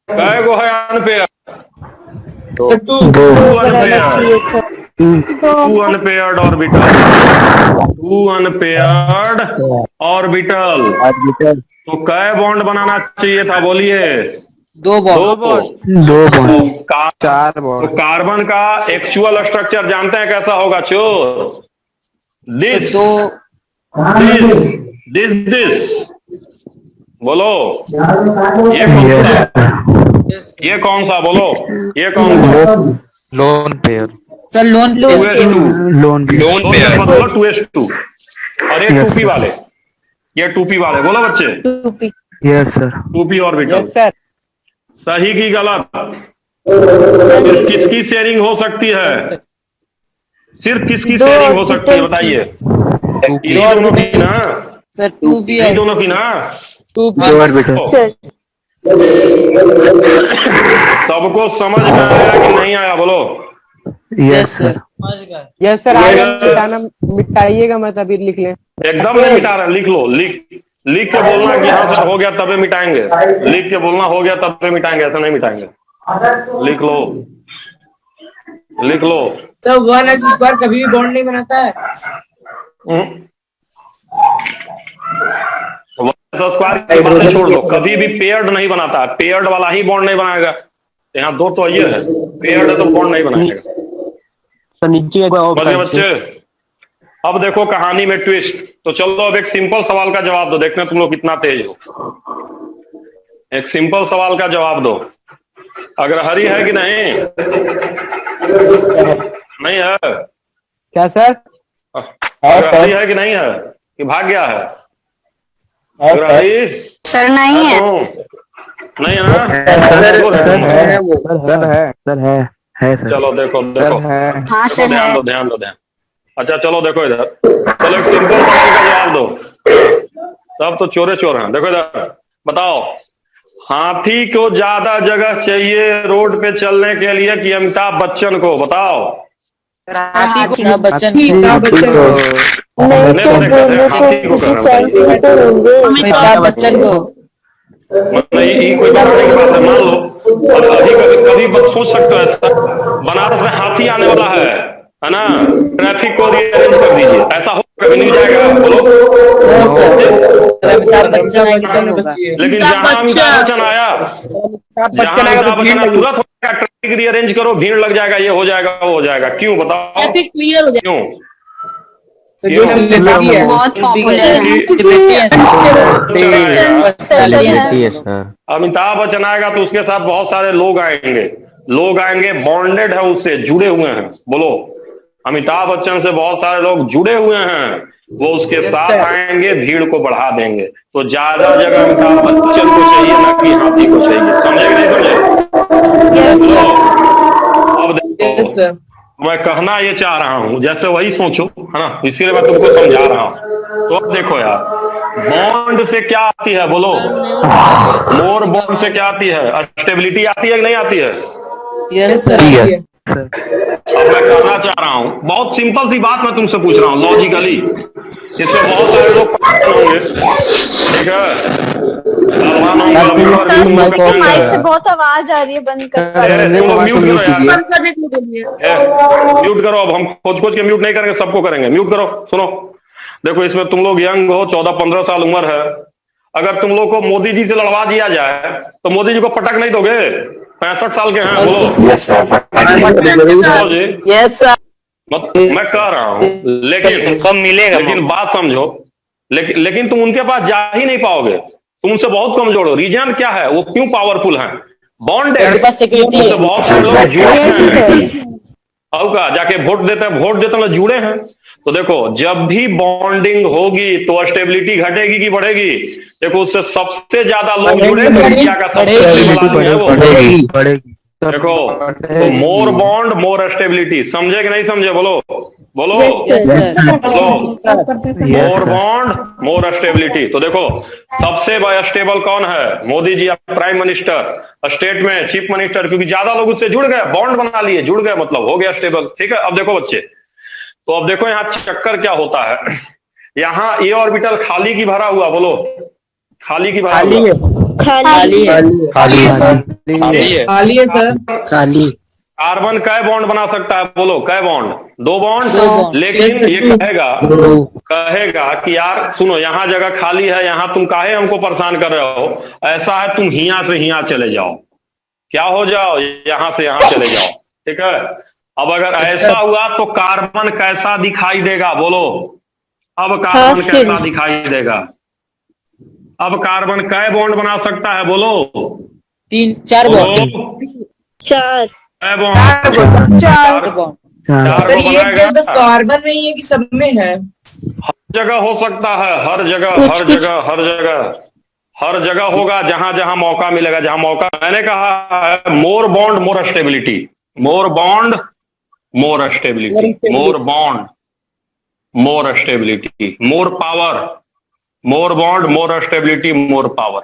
कै गो है unpaired? 2 two unpaired orbital, 2 unpaired orbital. तो कै बॉन्ड बनाना चाहिए था बोलिए? 2 बॉन्ड। 4 बॉन्ड। तो कार्बन का एक्चुअल स्ट्रक्चर जानते हैं कैसा होगा चोर? दिस दिस बोलो। ये कौन सा? ये कौन सा बोलो? ये कौन सा? Lone pair. Sir loan 2s2 lone pair. बोलो 2s2। और ये 2p वाले, ये 2p वाले बोलो बच्चे। Yes sir. 2p orbital. Sir सही की गलत? सिर्फ किसकी शेयरिंग हो सकती है? सिर्फ किसकी शेयरिंग हो सकती है बताइए? इन्हीं दोनों की ना? सर 2b इन्हीं दोनों की ना? 2 ऑर्बिटल। सबको समझ में आया कि नहीं आया बोलो? Yes sir. यस सर, आगे मिटाना मिटाइएगा मत, अभी लिख लें। एकदम नहीं मिटा रहे, लिख लो। लिख के बोलना कि हाँ सर हो गया तबे मिटाएंगे। लिख के बोलना हो गया तबे मिटाएंगे, ऐसा नहीं मिटाएंगे। लिख लो, लिख लो। सर 1s² कभी भी बॉन्ड नहीं बनाता है। स्क्वायर की बातें छोड़ दो, कभी भी पेयर्ड नहीं बनाता। पेयर्ड वाला ही बॉन्ड नहीं बनाएगा। यहाँ 2 तो ये है, पेयर्ड है तो बॉन्ड नहीं बनाएगा। बच्चे बच्चे अब देखो कहानी में ट्विस्ट। तो चलो अब एक सिंपल सवाल का जवाब दो, देखते हैं तुम लोग कितना तेज हो। एक सिंपल सवाल का जवाब दो। अग्रहरी है कि नहीं? नहीं है? क्या सर? अग्रहरी है कि नहीं है कि भाग गया है? अग्रहरी सर नहीं है। नहीं है ना? सर है सर। चलो देखो देखो, हाँ सर ध्यान है। दो ध्यान दो ध्यान। अच्छा चलो देखो इधर, चलो एक सिंपल सवाल का जवाब दो। सब तो चोरे चोर हैं। देखो इधर बताओ, हाथी को ज्यादा जगह चाहिए रोड पे चलने के लिए कि अमिताभ बच्चन को? बताओ। अमिताभ बच्चन अमिताभ बच्चन को। नहीं कोई बनाने की बात है, मान लो। और कभी सोच सकते हो ऐसा, बनारस में हाथी आने वाला है ना? ट्रैफिक को रीअरेंज कर दीजिए, ऐसा हो कभी नहीं जाएगा बोलो? अमिताभ बच्चन आएंगे तो होगा। लेकिन जहां अमिताभ बच्चन आया, जहां अमिताभ बच्चन आया तुरंत हो जाएगा, ट्रैफिक रीअरेंज करो, भीड़ लग जाएगा, ये हो जाएगा वो हो जाएगा। क्यों बताओ? ट्रैफिक क्लियर हो जाएगा। क्यों? बहुत पॉपुलर है। अमिताभ बच्चन आएगा तो उसके साथ बहुत सारे लोग आएंगे। लोग आएंगे बॉन्डेड है उससे, जुड़े हुए हैं। बोलो, अमिताभ बच्चन से बहुत सारे लोग जुड़े हुए हैं, वो उसके साथ आएंगे, भीड़ को बढ़ा देंगे। तो ज्यादा जगह अमिताभ बच्चन को चाहिए ना कि हाथी को चाहिए। समझे कि नहीं समझे? अब देखो, मैं कहना ये चाह रहा हूं, जैसे वही सोचो है ना, इसीलिए मैं तुमको समझा रहा हूं। तो अब देखो यार, बॉन्ड से क्या आती है बोलो? मोर बॉन्ड से क्या आती है? स्टेबिलिटी आती है कि नहीं आती है? Yes sir. अब मैं कहना चाह रहा हूं, बहुत सिंपल सी बात मैं तुमसे पूछ रहा हूं लॉजिकली। इसमें बहुत सारे लोग होंगे, ठीक है? माइक से बहुत आवाज आ रही है, बंद कर। म्यूट करो यार, म्यूट करो। अब हम खोज के म्यूट नहीं करेंगे, सबको करेंगे। म्यूट करो। सुनो देखो, इसमें तुम लोग यंग हो, 14-15 साल उम्र है। अगर तुम लोग को मोदी जी से लड़वा दिया जाए तो मोदी जी को पटक नहीं दोगे? 65 साल के हैं, बोलो। Yes sir. मैं कह रहा हूं, लेकिन कब मिलेगा? लेकिन बात समझो, लेकिन तुम उनके पास जा ही नहीं पाओगे। तुम उनसे बहुत कमजोर हो। रीजन क्या है? वो क्यों पावरफुल हैं? बॉन्डेड, बहुत सारे लोग जुड़े हैं। का जाके वोट देते हैं, वोट देते हैं, जुड़े हैं। तो देखो जब भी बॉन्डिंग होगी तो स्टेबिलिटी घटेगी कि बढ़ेगी? देखो उससे सबसे ज्यादा लोग जुड़े तो इंडिया का सबसे बड़ा आदमी है वो। बढ़ेगी देखो तो मोर बॉन्ड मोर स्टेबिलिटी, समझे कि नहीं समझे? बोलो बोलो बोलो। मोर बॉन्ड मोर स्टेबिलिटी। तो देखो सबसे स्टेबल कौन है? Modi ji, prime minister. State में चीफ मिनिस्टर, क्योंकि ज्यादा लोग उससे जुड़ गए, बॉन्ड बना लिए, जुड़ गए, मतलब हो गया स्टेबल। ठीक है, अब देखो बच्चे, तो अब देखो यहाँ चक्कर क्या होता है। यहाँ ए ऑर्बिटल खाली की भरा हुआ, बोलो खाली की भरा हुआ? खाली है। खाली है सर। खाली। कार्बन कै बॉन्ड बना सकता है? बोलो कै बॉन्ड? 2 बॉन्ड। लेकिन ये कहेगा कि यार सुनो, यहाँ जगह खाली है, यहाँ तुम काहे हमको परेशान कर रहे हो? ऐसा है तुम हिया से हिया चले जाओ, क्या हो जाओ, यहाँ से यहाँ चले जाओ। ठीक है, अब अगर ऐसा हुआ तो कार्बन कैसा दिखाई देगा? बोलो अब कार्बन कैसा दिखाई देगा? अब कार्बन कै बॉन्ड बना सकता है? बोलो 3-4 बॉन्ड। 4 कै बॉन्ड? 4 बॉन्ड। 4 सर को ये बनाएगा। बस कार्बन में ही है कि सब में है? हर जगह हो सकता है, हर जगह हर जगह हर जगह हर जगह होगा, जहां जहां मौका मिलेगा, जहां मौका। मैंने कहा है more bond more stability, more bond more stability, more bond more stability, more power, more bond more stability, more power.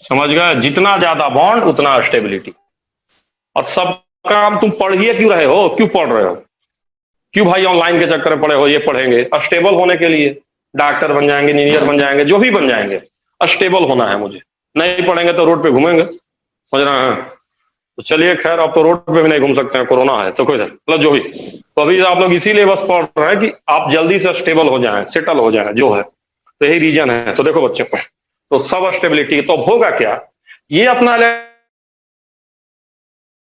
समझ गए? जितना ज्यादा बॉन्ड उतना स्टेबिलिटी। और सब काम तुम पढ़िए क्यों रहे हो? क्यों पढ़ रहे हो? क्यों भाई ऑनलाइन के चक्कर में पड़े हो? ये पढ़ेंगे स्टेबल होने के लिए, डॉक्टर बन जाएंगे, इंजीनियर बन जाएंगे, जो भी बन जाएंगे, स्टेबल होना है मुझे। नहीं पढ़ेंगे तो रोड पे घूमेंगे, समझ रहे हैं? तो चलिए खैर, अब तो रोड पे भी नहीं घूम सकते हैं, कोरोना है तो कोई मतलब जो भी। तो अभी आप लोग इसीलिए बस पढ़ रहे हैं कि आप जल्दी से स्टेबल हो जाएं, सेटल हो जाएं, जो है तो यही रीजन है। तो देखो बच्चों, तो सब स्टेबिलिटी, तो होगा क्या? ये अपना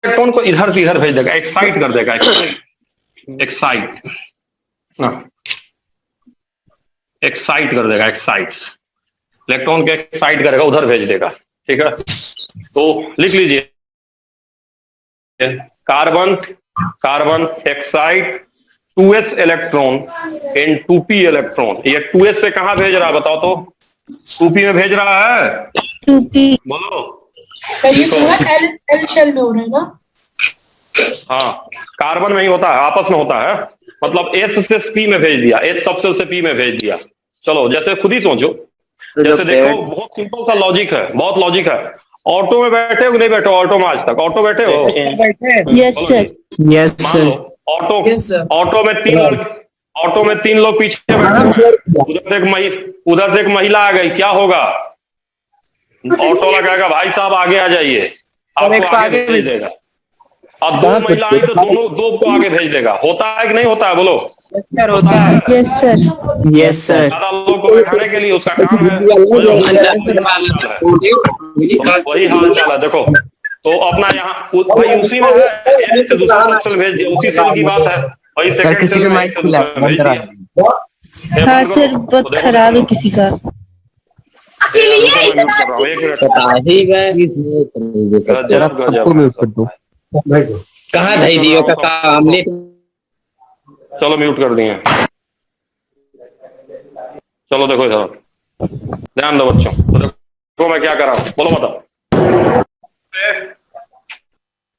इलेक्ट्रॉन को इधर से इधर भेज देगा, एक्साइट कर देगा, एक्साइट एक्साइट कर देगा, एक्साइट इलेक्ट्रॉन के एक्साइट करेगा, उधर भेज देगा। ठीक है, तो लिख लीजिए carbon carbon excite 2s electron in 2p electron. ये 2s से कहां भेज रहा है बताओ तो? 2p में भेज रहा है? 2p बोलो। ये पूरा एल शेल में हो रहा है ना? हाँ, कार्बन में ही होता है, आपस में होता है। मतलब S से P में भेज दिया, S सबसे से P में भेज दिया। चलो जैसे खुद ही सोचो, जैसे देखो बहुत सिंपल सा लॉजिक है, बहुत लॉजिक है। ऑटो में बैठे हो कि नहीं बैठे हो? ऑटो में आज तक ऑटो बैठे हो? Yes sir. Yes sir. Auto में 3 लोग पीछे बैठे, उधर से एक महिला आ गई, क्या होगा? ऑटो लगाएगा भाई साहब आगे आ जाइए, आपको आगे भेज देगा। अब 2 महिला आई तो दोनों 2 को आगे भेज देगा। होता है कि नहीं होता है? बोलो होता है। Yes sir. Yes sir. ज्यादा लोगों को बैठाने के लिए उसका काम है, वही हाल चाल है। देखो तो अपना यहाँ भाई उसी में है, एक से दूसरा सेल भेज दिया, उसी सेल की बात है, वही सेकंड सेल में एक से दूसरा में भेज दिया। हाँ सर, बहुत खराब है किसी का। कहाँ धई दियो काका हमने? चलो म्यूट कर दिए। चलो देखो इधर, ध्यान दो बच्चों। तो देखो मैं क्या कर रहा हूँ, बोलो बताओ।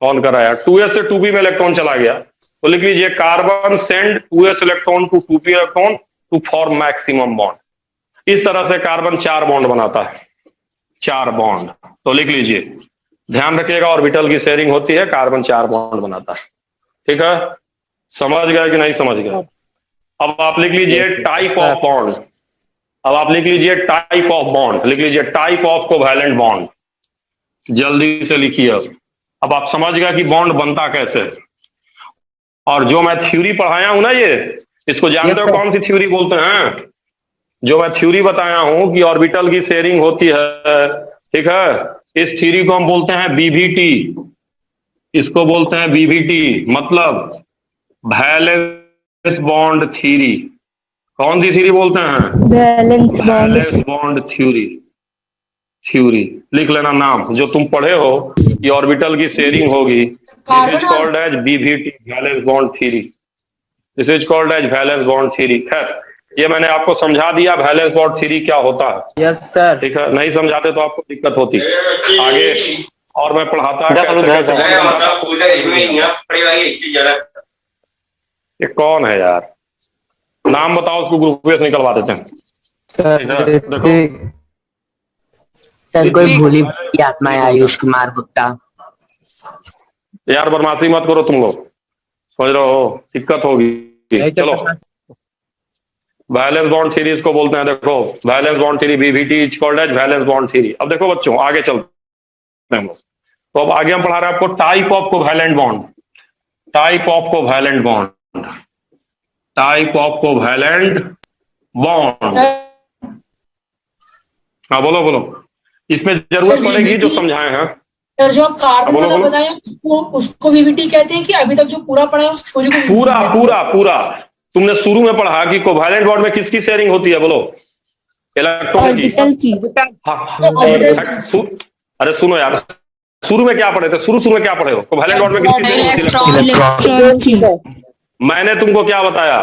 कौन कर रहा है यार? 2s से 2p में इलेक्ट्रॉन चला गया, तो लिख लीजिए carbon send 2s electron to 2p electron to form maximum bond. इस तरह से कार्बन 4 बॉन्ड बनाता है, 4 बॉन्ड। तो लिख लीजिए, ध्यान रखिएगा ऑर्बिटल की शेयरिंग होती है, कार्बन 4 बॉन्ड बनाता है। ठीक है, समझ गए कि नहीं समझ गए? अब आप लिख लीजिए टाइप ऑफ बॉन्ड। अब आप लिख लीजिए टाइप ऑफ बॉन्ड, लिख लीजिए टाइप ऑफ कोवैलेंट बॉन्ड, जल्दी से लिखिए। अब आप समझ गए कि बॉन्ड बनता कैसे। और जो मैं थ्योरी पढ़ाया हूं ना, ये इसको जानते हो कौन सी थ्योरी बोलते हैं? जो मैं थ्योरी बताया हूं कि ऑर्बिटल की शेयरिंग होती है, ठीक है, इस थ्योरी को हम बोलते हैं बीवीटी। इसको बोलते हैं बीवीटी, मतलब वैलेंस बॉन्ड थ्योरी। कौन सी थ्योरी बोलते हैं? Valence bond theory. थ्योरी लिख लेना नाम, जो तुम पढ़े हो कि ऑर्बिटल की शेयरिंग होगी, it is called as BVT, valence bond theory. This is called as valence bond theory. खैर ये मैंने आपको समझा दिया वैलेंस बॉन्ड थ्योरी क्या होता है। Yes sir. ठीक है, नहीं समझाते तो आपको दिक्कत होती आगे। और मैं पढ़ाता ये कौन है यार, नाम बताओ, उसको ग्रुप में से निकलवा देते हैं। देखो सर कोई भूली आत्मा है आयुष कुमार गुप्ता। यार बदमाशी मत करो तुम लोग, समझ रहे हो, दिक्कत होगी। चलो वैलेंस बॉन्ड थ्योरी इसको बोलते हैं। देखो valence bond theory VBT is called as valence bond theory. अब देखो बच्चों आगे चलते हैं हम लोग। तो अब आगे हम पढ़ा रहे हैं आपको type of covalent bond. Type of covalent bond, type of covalent bond. हाँ बोलो बोलो, इसमें जरूरत पड़ेगी जो समझाए हैं। सर जो आप कार्बन वाला बताया उसको वीवीटी कहते हैं कि अभी तक जो पूरा पढ़ा है उस थ्योरी को? पूरा पूरा पूरा तुमने शुरू में पढ़ा कि कोवैलेंट बॉन्ड में किसकी शेयरिंग होती है, बोलो? इलेक्ट्रॉन की। अरे सुनो यार, शुरू में क्या पढ़े थे? शुरू में क्या पढ़े हो? कोवैलेंट बॉन्ड में किसकी शेयरिंग होती है? मैंने तुमको क्या बताया?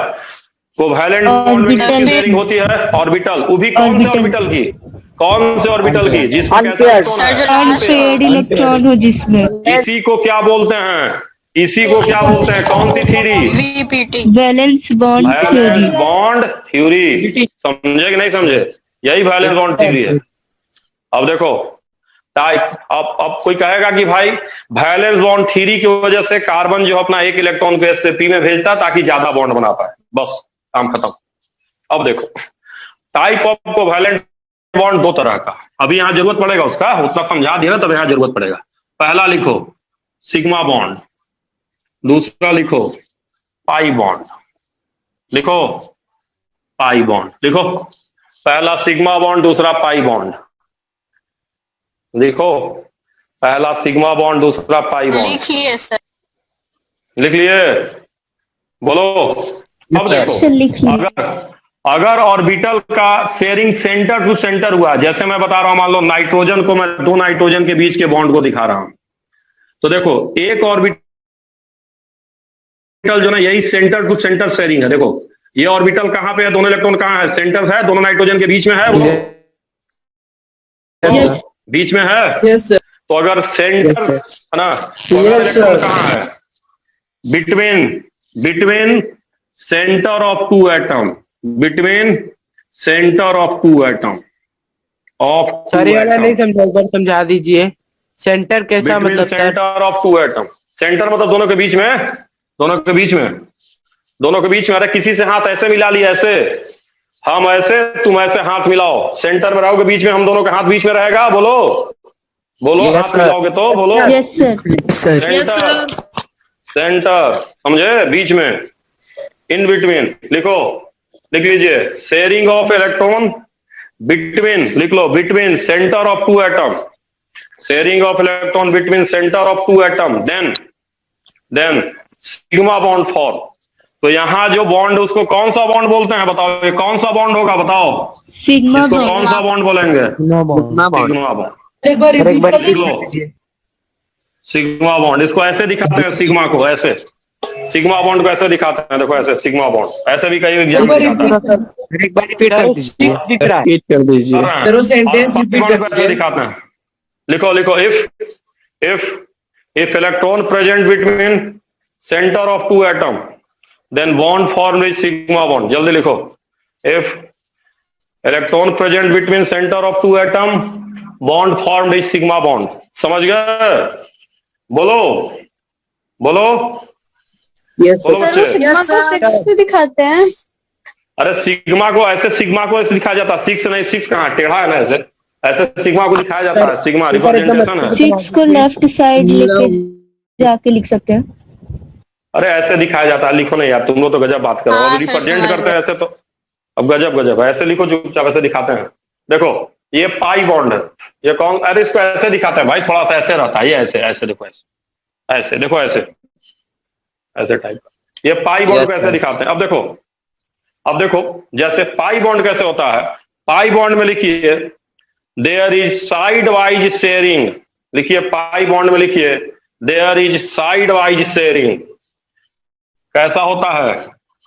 कोवैलेंट बॉन्ड में किसकी शेयरिंग होती है? ऑर्बिटल। वो भी कौन से ऑर्बिटल की? कौन से ऑर्बिटल की? जिसमें इलेक्ट्रॉन हो जिसमें। इसी को क्या बोलते हैं? इसी को क्या बोलते हैं? कौन सी theory? VPT, valence bond valence bond theory. समझे कि नहीं समझे? यही वैलेंस बॉन्ड थ्योरी है। अब देखो अब कोई कहेगा कि भाई वैलेंस बॉन्ड थ्योरी की वजह से कार्बन जो अपना एक इलेक्ट्रॉन को एस से पी में भेजता ताकि ज्यादा बॉन्ड बना पाए, बस काम खत्म। अब देखो टाइप ऑफ कोवैलेंट बॉन्ड दो तरह का, अभी यहां जरूरत पड़ेगा उसका, उतना समझा दिया ना तब यहां जरूरत पड़ेगा। पहला लिखो सिग्मा बॉन्ड, दूसरा लिखो पाई बॉन्ड। लिखो पाई बॉन्ड, लिखो पहला सिग्मा बॉन्ड, दूसरा पाई बॉन्ड। लिखो पहला सिग्मा बॉन्ड, दूसरा पाई बॉन्ड। लिख लिए सर? लिख लिए? बोलो। अब देखो अगर ऑर्बिटल का शेयरिंग सेंटर टू सेंटर हुआ, जैसे मैं बता रहा हूं, मान लो नाइट्रोजन को मैं दो नाइट्रोजन के बीच के बॉन्ड को दिखा रहा हूं, तो देखो एक ऑर्बिटल जो ना यही सेंटर टू सेंटर शेयरिंग है। देखो ये ऑर्बिटल कहां पे है? दोनों इलेक्ट्रॉन कहां है? सेंटर है, दोनों नाइट्रोजन के बीच में है। बोलो बीच में है। Yes sir. तो अगर सेंटर है ना, तो इलेक्ट्रॉन कहां है? Between centre of two atom, between centre of two atom of. Sir ये वाला नहीं समझा, एक बार समझा दीजिए। सेंटर कैसा मतलब? Centre of two atom, centre मतलब दोनों के बीच में, दोनों के बीच में, दोनों के बीच में। अरे किसी से हाथ ऐसे मिला लिया, ऐसे हम ऐसे तुम ऐसे हाथ मिलाओ, सेंटर में रहोगे, बीच में हम दोनों का हाथ बीच में रहेगा। बोलो बोलो, हाथ मिलाओगे तो बोलो। सेंटर समझे? बीच में, इन बिटवीन। लिखो, लिख लीजिए शेयरिंग ऑफ इलेक्ट्रॉन बिटवीन, लिख लो between centre of two atom, sharing of electron between centre of two atom, then sigma bond form. तो यहां जो बॉन्ड उसको कौन सा बॉन्ड बोलते हैं? बताओ ये कौन सा बॉन्ड होगा? बताओ सिग्मा इसको कौन सा बॉन्ड बोलेंगे? Sigma bond. एक बार लिख लो सिग्मा बॉन्ड। इसको ऐसे दिखाते हैं, सिग्मा को ऐसे, सिग्मा बॉन्ड को ऐसे दिखाते हैं। देखो ऐसे सिग्मा बॉन्ड, ऐसे भी कई एग्जाम में दिखाता है। एक बार रिपीट कर दीजिए। रिपीट कर दीजिए। ऐसे दिखाते हैं। लिखो लिखो if electron present between center of two atom then bond formed is sigma bond। जल्दी लिखो, if electron present between center of two atom bond formed is sigma bond। समझ गए? बोलो बोलो बोलो बच्चे। सिग्मा को 6 से दिखाते हैं। अरे सिग्मा को ऐसे दिखाया जाता है, 6 नहीं, 6 कहाँ, टेढ़ा है ना, ऐसे ऐसे सिग्मा को दिखाया जाता है। सिग्मा रिप्रेजेंटेशन है। 6 को लेफ्ट साइड लेके जाके लिख सकते हैं। अरे ऐसे दिखाया जाता है। लिखो नहीं यार, तुम लोग तो गजब बात करो। अब रिप्रेजेंट करते हैं ऐसे, तो अब गजब ऐसे लिखो, चुपचाप ऐसे दिखाते हैं। देखो ये पाई बॉन्ड है, ये कौन? अरे इसको ऐसे दिखाते हैं भाई, थोड़ा सा ऐसे रहता है, ये ऐसे ऐसे देखो, ऐसे देखो, ऐसे टाइप। ये पाई बॉन्ड को ऐसे दिखाते हैं। अब देखो जैसे पाई बॉन्ड कैसे होता है। पाई बॉन्ड में लिखिए there is side wise sharing. लिखिए पाई बॉन्ड में लिखिए there is side wise sharing. कैसा होता है?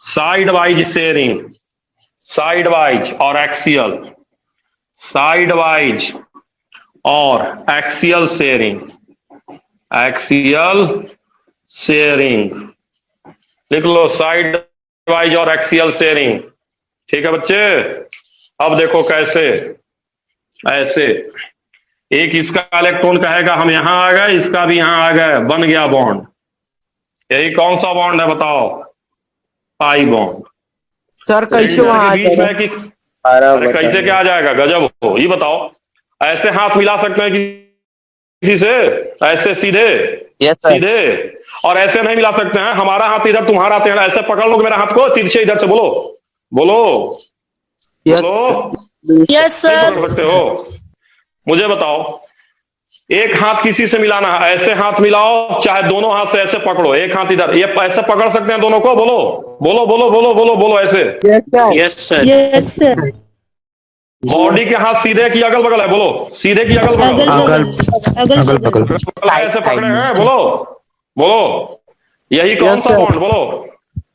Side wise sharing, side wise और एक्सियल, साइड वाइज और एक्सियल शेयरिंग, एक्सियल शेयरिंग लिख लो, साइड वाइज और एक्सियल शेयरिंग। ठीक है बच्चे, अब देखो कैसे, ऐसे एक इसका इलेक्ट्रॉन कहेगा हम यहां आ गए, इसका भी यहां आ गए, बन गया बॉन्ड। यही कौन सा बॉन्ड है बताओ? Pi bond. सर कैसे वहां आ बीच में जाएगा? कि अरे कैसे क्या आ जाएगा, गजब हो। ये बताओ, ऐसे हाथ मिला सकते हैं किसी से? ऐसे सीधे? सीधे। और ऐसे नहीं मिला सकते हैं, हमारा हाथ इधर तुम्हारा हाथ इधर, ऐसे पकड़ लो मेरा हाथ को, तिरछे इधर से बोलो, बोलो बोलो। Yes sir. पकड़ सकते हो? मुझे बताओ, एक हाथ किसी से मिलाना है, ऐसे हाथ मिलाओ, चाहे दोनों हाथ से ऐसे पकड़ो, एक हाथ इधर, ये ऐसे पकड़ सकते हैं दोनों को? बोलो बोलो बोलो बोलो बोलो बोलो ऐसे। Yes sir. Yes sir. Body के हाथ सीधे की अगल बगल है? बोलो, सीधे की अगल बगल? अगल बगल। ऐसे पकड़े हैं? बोलो बोलो। यही कौन सा बॉन्ड? बोलो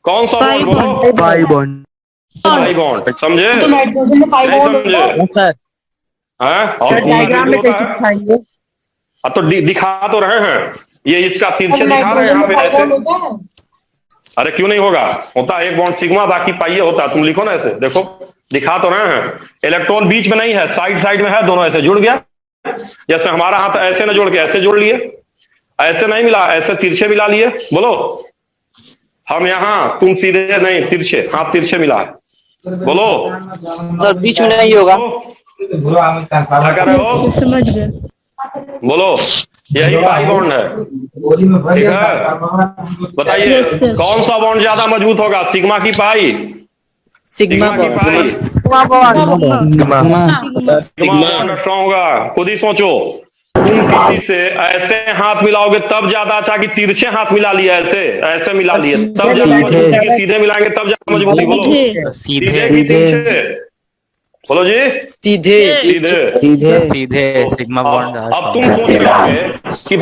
कौन सा बॉन्ड? बोलो पाई बॉन्ड। Pi bond. समझे? तो नाइट्रोजन में पाई नहीं बॉन्ड होता है। समझे? हैं? और डायग्राम में होता कैसे है? दिखाएंगे? अब तो दिखा तो रहे हैं, ये इसका तिरछे तो दिखा रहे हैं नाइट्रोजन यहाँ में पे पाई ऐसे। बॉन्ड होता है। अरे क्यों नहीं होगा? होता है एक बॉन्ड सिग्मा, बाकी पाई होता है। तुम लिखो ना ऐसे, देखो दिखा तो रहे हैं। इलेक्ट्रॉन बीच में नहीं है, साइड साइड में है, दोनों ऐसे जुड़ गया। जैसे हमारा हाथ ऐसे न जोड़ के ऐसे जोड़ लिए, ऐसे नहीं मिला, ऐसे तिरछे मिला लिए। बोलो, हम यहाँ, तुम सीधे नहीं, तिरछे, हाथ तिरछे मिला है। बोलो सर बीच में नहीं होगा। क्या कर रहे हो? समझ गए। बोलो, यही पाई बॉन्ड है। ठीक है, बताइए कौन सा बॉन्ड ज्यादा मजबूत होगा, सिग्मा की पाई? सिग्मा की पाई? सिग्मा बॉन्ड स्ट्रॉन्ग होगा। खुद ही सोचो, तुम किसी से ऐसे हाथ मिलाओगे तब ज्यादा अच्छा कि तिरछे हाथ मिला लिया, ऐसे ऐसे मिला लिए तब ज्यादा मजबूती, कि सीधे मिलाएंगे तब ज्यादा मजबूती? बोलो सीधे की तिरछे? बोलो जी। सीधे। सीधे सीधे सिग्मा बॉन्ड। अब तुम सोच रहे कि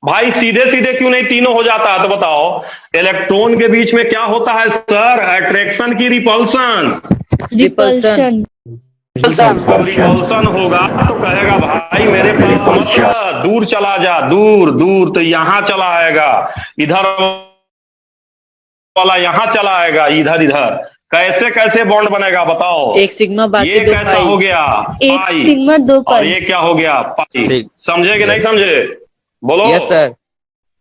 भाई सीधे सीधे क्यों नहीं तीनों हो जाता? तो बताओ, इलेक्ट्रॉन के बीच में क्या होता है सर? अट्रैक्शन की रिपल्सन। रिपल्सन। रिपल्सन होगा तो कहेगा भाई मेरे पास मत, दूर चला जा, दूर दूर। तो यहां चला आएगा, इधर वाला यहां चला आएगा, इधर इधर। कैसे कैसे बॉन्ड बनेगा बताओ? एक सिग्मा बाकी ये दो कैसा पाई। हो गया? एक पाई। सिग्मा दो और पाई। ये क्या हो गया? पाई। समझे कि नहीं समझे? बोलो। Yes sir.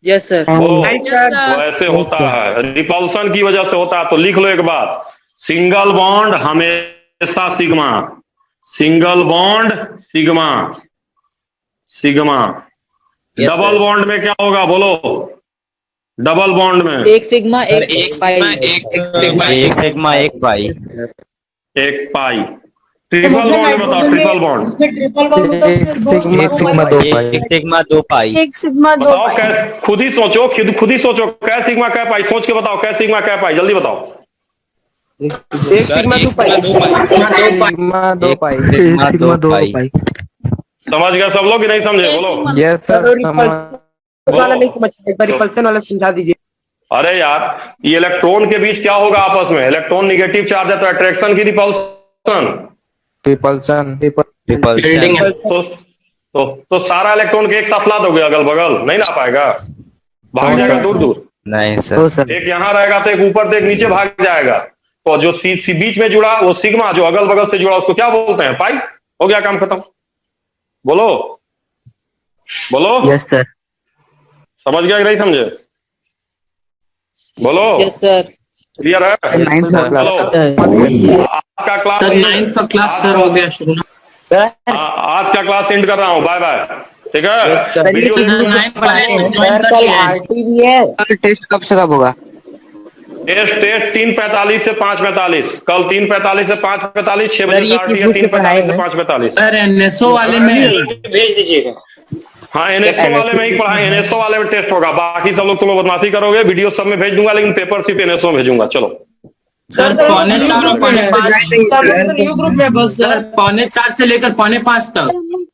Yes sir. वो ऐसे होता है, रिपल्सन की वजह से होता है। तो लिख लो एक बात, सिंगल बॉन्ड हमेशा sigma, single bond sigma, sigma. Double bond में क्या होगा? बोलो, डबल बॉन्ड में एक सिग्मा एक पाई। एक सिग्मा एक पाई। एक पाई। ट्रिपल बॉन्ड में बताओ, ट्रिपल बॉन्ड। उसमें ट्रिपल बॉन्ड होता है, उसमें दो सिग्मा दो पाई। एक सिग्मा दो पाई। एक सिग्मा दो बताओ पाई। कै, खुद ही सोचो, खुद ही सोचो, कै सिग्मा कै पाई? सोच के बताओ, कै सिग्मा कै पाई? जल्दी बताओ। एक सिग्मा दो पाई। सिग्मा दो पाई। सिग्मा दो पाई। समझ गए सब लोग कि नहीं समझे? बोलो। Yes sir. वाला नहीं समझ, एक बार रिपल्सन वाला समझा दीजिए। अरे यार, ये इलेक्ट्रॉन के बीच क्या होगा आपस में? इलेक्ट्रॉन निगेटिव चार्ज है तो अट्रैक्शन की रिपल्सन। रिपल्सन। तो सारा इलेक्ट्रॉन के एक साथ ला दोगे अगल बगल? नहीं ला पाएगा, भाग जाएगा दूर दूर। नहीं सर। एक यहाँ रहेगा तो एक ऊपर से एक नीचे भाग जाएगा। तो जो सी बीच में जुड़ा वो सिग्मा, जो अगल बगल से जुड़ा उसको क्या बोलते हैं? पाई। हो गया काम खत्म। बोलो बोलो। Yes sir. समझ गया कि नहीं समझे? बोलो। Yes sir. क्लियर है? आपका क्लास सर 9th का क्लास सर हो गया शुरू। आज का क्लास एंड कर रहा हूँ, बाय बाय। ठीक है, वीडियो टेस्ट कब से कब होगा? टेस्ट 3:45 से 5:45, कल 3:45 से 5:45, 6 बजे स्टार्ट है, 3:45 से 5:45। सर एनएसओ वाले में भेज दीजिएगा। हाँ, एनएसओ वाले में ही पढ़ाएंगे, एनएसओ वाले में टेस्ट होगा। बाकी सब लोग तुम बदमाशी करोगे, वीडियो सब में भेज दूंगा, लेकिन पेपर सिर्फ एनएसओ में भेजूंगा। चलो सर 4:45 और 5:45 न्यू ग्रुप में बस सर 4:45 से लेकर 4:45 तक।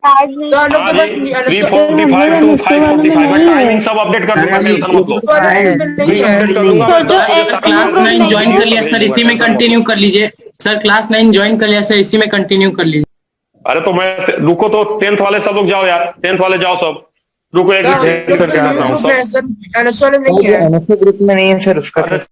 सर लोग के पास 3:45 to 5:45 मैं टाइमिंग सब अपडेट कर दूंगा, टेंशन मत लो। अपडेट कर दूंगा मैं। क्लास 9 ज्वाइन कर लिया सर, इसी में कंटिन्यू कर लीजिए सर। क्लास 9 ज्वाइन कर लिया सर, इसी में कंटिन्यू कर लीजिए। अरे तो मैं रुको, तो 10th वाले सब लोग जाओ यार, 10th वाले जाओ सब। रुको एक मिनट करके आता हूँ सब। ग्रुप में नहीं है ग्रुप में नहीं है सर उसका।